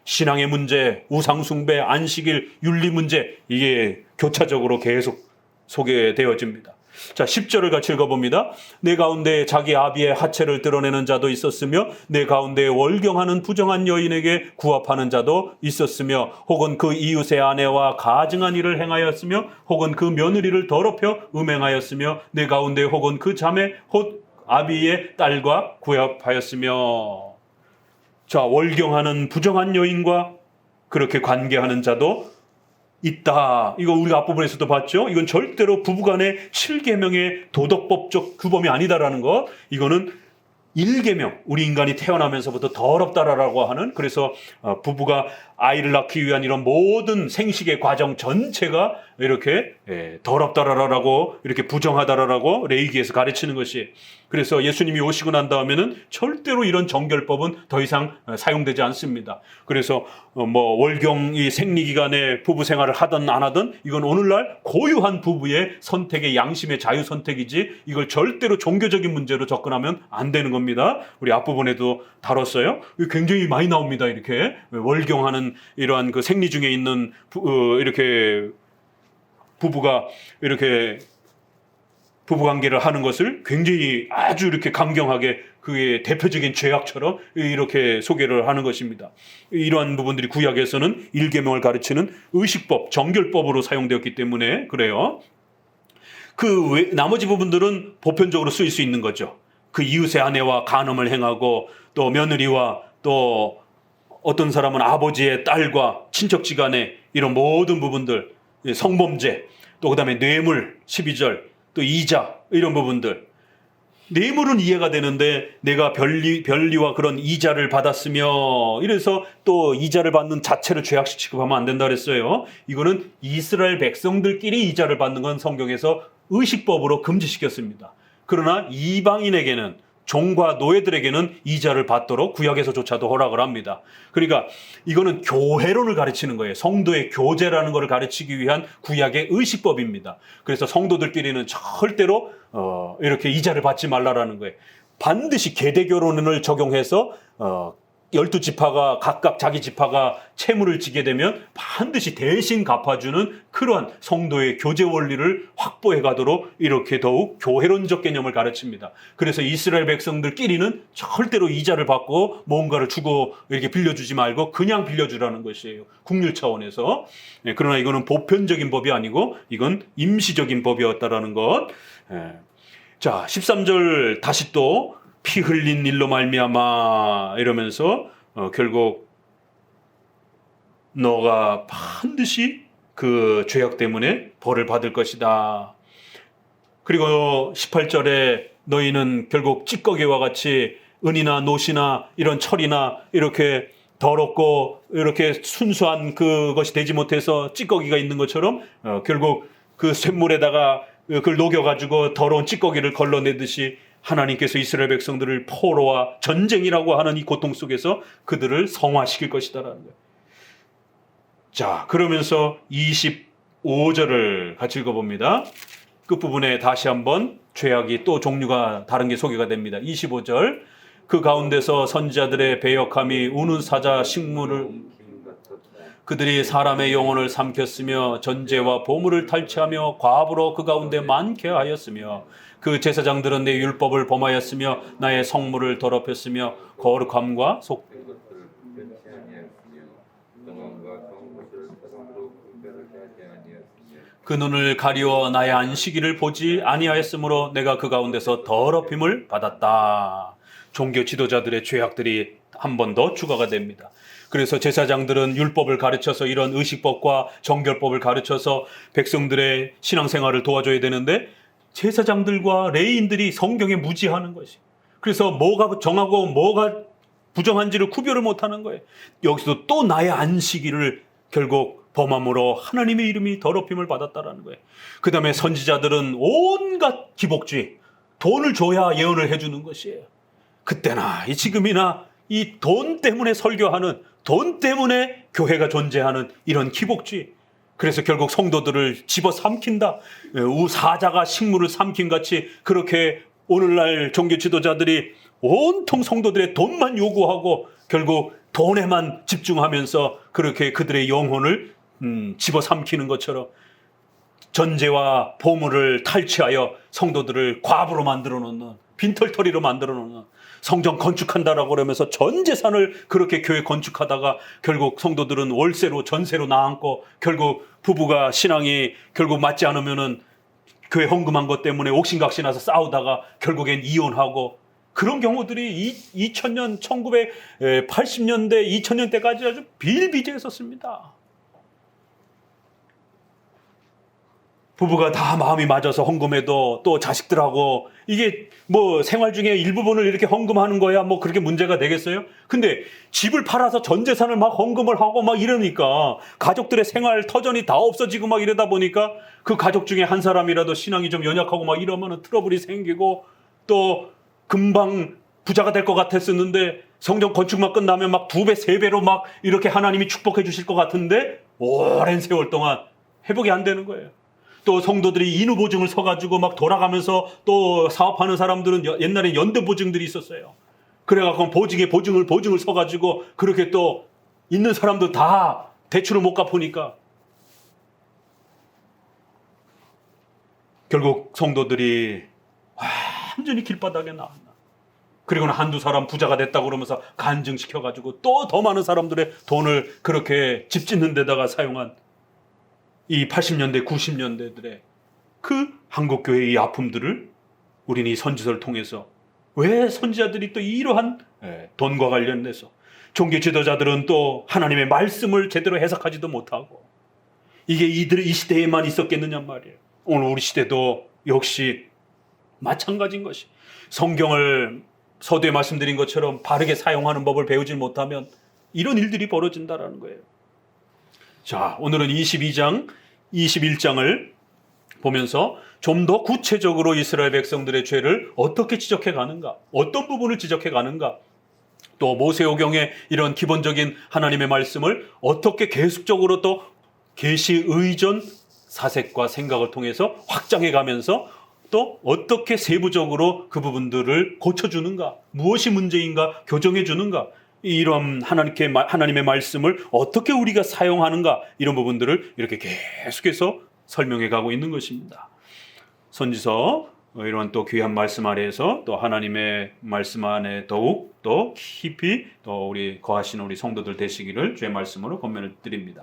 신앙의 문제, 우상숭배, 안식일, 윤리 문제, 이게 교차적으로 계속 소개되어집니다. 자, 10절을 같이 읽어봅니다. 내 가운데 자기 아비의 하체를 드러내는 자도 있었으며 내 가운데 월경하는 부정한 여인에게 구합하는 자도 있었으며 혹은 그 이웃의 아내와 가증한 일을 행하였으며 혹은 그 며느리를 더럽혀 음행하였으며 내 가운데 혹은 그 자매 혹 아비의 딸과 구합하였으며. 자, 월경하는 부정한 여인과 그렇게 관계하는 자도 있다. 이거 우리가 앞부분에서도 봤죠. 이건 절대로 부부간의 7계명의 도덕법적 규범이 아니다라는 것. 이거는 일계명, 우리 인간이 태어나면서부터 더럽다라고 하는, 그래서 부부가 아이를 낳기 위한 이런 모든 생식의 과정 전체가 이렇게 더럽다라고, 이렇게 부정하다라고 레위기에서 가르치는 것이, 그래서 예수님이 오시고 난 다음에는 절대로 이런 정결법은 더 이상 사용되지 않습니다. 그래서 뭐 월경이 생리기간에 부부 생활을 하든 안 하든 이건 오늘날 고유한 부부의 선택의 양심의 자유 선택이지, 이걸 절대로 종교적인 문제로 접근하면 안 되는 겁니다. 우리 앞부분에도 다뤘어요. 굉장히 많이 나옵니다. 이렇게 월경하는 이러한 그 생리 중에 있는 이렇게 부부가 이렇게 부부관계를 하는 것을 굉장히 아주 이렇게 강경하게 그의 대표적인 죄악처럼 이렇게 소개를 하는 것입니다. 이러한 부분들이 구약에서는 일계명을 가르치는 의식법, 정결법으로 사용되었기 때문에 그래요. 나머지 부분들은 보편적으로 쓰일 수 있는 거죠. 그 이웃의 아내와 간음을 행하고, 또 며느리와, 또 어떤 사람은 아버지의 딸과 친척지간에 이런 모든 부분들, 성범죄, 또 그 다음에 뇌물, 12절, 또 이자, 이런 부분들. 뇌물은 이해가 되는데 내가 변리와 그런 이자를 받았으며, 이래서 또 이자를 받는 자체를 죄악시 취급하면 안 된다 그랬어요. 이거는 이스라엘 백성들끼리 이자를 받는 건 성경에서 의식법으로 금지시켰습니다. 그러나 이방인에게는, 종과 노예들에게는 이자를 받도록 구약에서조차도 허락을 합니다. 그러니까 이거는 교회론을 가르치는 거예요. 성도의 교제라는 것을 가르치기 위한 구약의 의식법입니다. 그래서 성도들끼리는 절대로 이렇게 이자를 받지 말라라는 거예요. 반드시 계대교론을 적용해서 12지파가 각각 자기 지파가 채무를 지게 되면 반드시 대신 갚아주는 그러한 성도의 교제 원리를 확보해 가도록 이렇게 더욱 교회론적 개념을 가르칩니다. 그래서 이스라엘 백성들끼리는 절대로 이자를 받고 뭔가를 주고 이렇게 빌려주지 말고 그냥 빌려주라는 것이에요. 국률 차원에서. 그러나 이거는 보편적인 법이 아니고 이건 임시적인 법이었다라는 것. 자, 13절 다시 또 피 흘린 일로 말미암아 이러면서 결국 너가 반드시 그 죄악 때문에 벌을 받을 것이다. 그리고 18절에 너희는 결국 찌꺼기와 같이 은이나 노시나 이런 철이나 이렇게 더럽고 이렇게 순수한 그것이 되지 못해서 찌꺼기가 있는 것처럼 결국 그 쇳물에다가 그걸 녹여가지고 더러운 찌꺼기를 걸러내듯이 하나님께서 이스라엘 백성들을 포로와 전쟁이라고 하는 이 고통 속에서 그들을 성화시킬 것이다라는 거예요. 자, 그러면서 25절을 같이 읽어봅니다. 끝부분에 다시 한번 죄악이 또 종류가 다른 게 소개가 됩니다. 25절, 그 가운데서 선지자들의 배역함이 우는 사자 식물을, 그들이 사람의 영혼을 삼켰으며 전제와 보물을 탈취하며 과부로 그 가운데 많게 하였으며, 그 제사장들은 내 율법을 범하였으며 나의 성물을 더럽혔으며 거룩함과 그 눈을 가리워 나의 안식일을 보지 아니하였으므로 내가 그 가운데서 더럽힘을 받았다. 종교 지도자들의 죄악들이 한 번 더 추가가 됩니다. 그래서 제사장들은 율법을 가르쳐서 이런 의식법과 정결법을 가르쳐서 백성들의 신앙생활을 도와줘야 되는데 제사장들과 레위인들이 성경에 무지하는 것이. 그래서 뭐가 정하고 뭐가 부정한지를 구별을 못하는 거예요. 여기서 또 나의 안식일을 결국 범함으로 하나님의 이름이 더럽힘을 받았다라는 거예요. 그 다음에 선지자들은 온갖 기복주의, 돈을 줘야 예언을 해주는 것이에요. 그때나 지금이나 이 돈 때문에 설교하는, 돈 때문에 교회가 존재하는 이런 기복주의. 그래서 결국 성도들을 집어삼킨다. 사자가 식물을 삼킨 같이 그렇게 오늘날 종교 지도자들이 온통 성도들의 돈만 요구하고 결국 돈에만 집중하면서 그렇게 그들의 영혼을 집어삼키는 것처럼 전제와 보물을 탈취하여 성도들을 과부로 만들어 놓는, 빈털터리로 만들어 놓는, 성전 건축한다라고 그러면서 전 재산을 그렇게 교회 건축하다가 결국 성도들은 월세로 전세로 나앉고 결국 부부가 신앙이 결국 맞지 않으면은 교회 헌금한 것 때문에 옥신각신해서 싸우다가 결국엔 이혼하고, 그런 경우들이 2000년 1980년대 2000년대까지 아주 비일비재했었습니다. 부부가 다 마음이 맞아서 헌금해도 또 자식들하고 이게 뭐 생활 중에 일부분을 이렇게 헌금하는 거야 뭐 그렇게 문제가 되겠어요? 근데 집을 팔아서 전 재산을 막 헌금을 하고 막 이러니까 가족들의 생활 터전이 다 없어지고 막 이러다 보니까 그 가족 중에 한 사람이라도 신앙이 좀 연약하고 막 이러면은 트러블이 생기고 또 금방 부자가 될 것 같았었는데 성전 건축만 끝나면 막 2배, 3배로 막 이렇게 하나님이 축복해 주실 것 같은데 오랜 세월 동안 회복이 안 되는 거예요. 또 성도들이 인후보증을 서가지고 막 돌아가면서 또 사업하는 사람들은 옛날에 연대보증들이 있었어요. 그래갖고 보증을 서가지고 그렇게 또 있는 사람도 다 대출을 못 갚으니까 결국 성도들이 완전히 길바닥에 나왔나. 그리고는 한두 사람 부자가 됐다고 그러면서 간증시켜가지고 또 더 많은 사람들의 돈을 그렇게 집 짓는 데다가 사용한 이 80년대, 90년대들의 그 한국교회의 이 아픔들을 우리는 이 선지서를 통해서 왜 선지자들이 또 이러한 돈과 관련돼서 종교 지도자들은 또 하나님의 말씀을 제대로 해석하지도 못하고 이게 이 시대에만 있었겠느냐 말이에요. 오늘 우리 시대도 역시 마찬가지인 것이 성경을 서두에 말씀드린 것처럼 바르게 사용하는 법을 배우지 못하면 이런 일들이 벌어진다라는 거예요. 자, 오늘은 22장, 21장을 보면서 좀 더 구체적으로 이스라엘 백성들의 죄를 어떻게 지적해 가는가, 어떤 부분을 지적해 가는가, 또 모세오경의 이런 기본적인 하나님의 말씀을 어떻게 계속적으로 또 계시 의존 사색과 생각을 통해서 확장해 가면서 또 어떻게 세부적으로 그 부분들을 고쳐주는가, 무엇이 문제인가 교정해 주는가, 이런 하나님의 말씀을 어떻게 우리가 사용하는가, 이런 부분들을 이렇게 계속해서 설명해 가고 있는 것입니다. 선지서 이런 또 귀한 말씀 아래에서 또 하나님의 말씀 안에 더욱 또 깊이 또 우리 거하시는 우리 성도들 되시기를 주의 말씀으로 권면을 드립니다.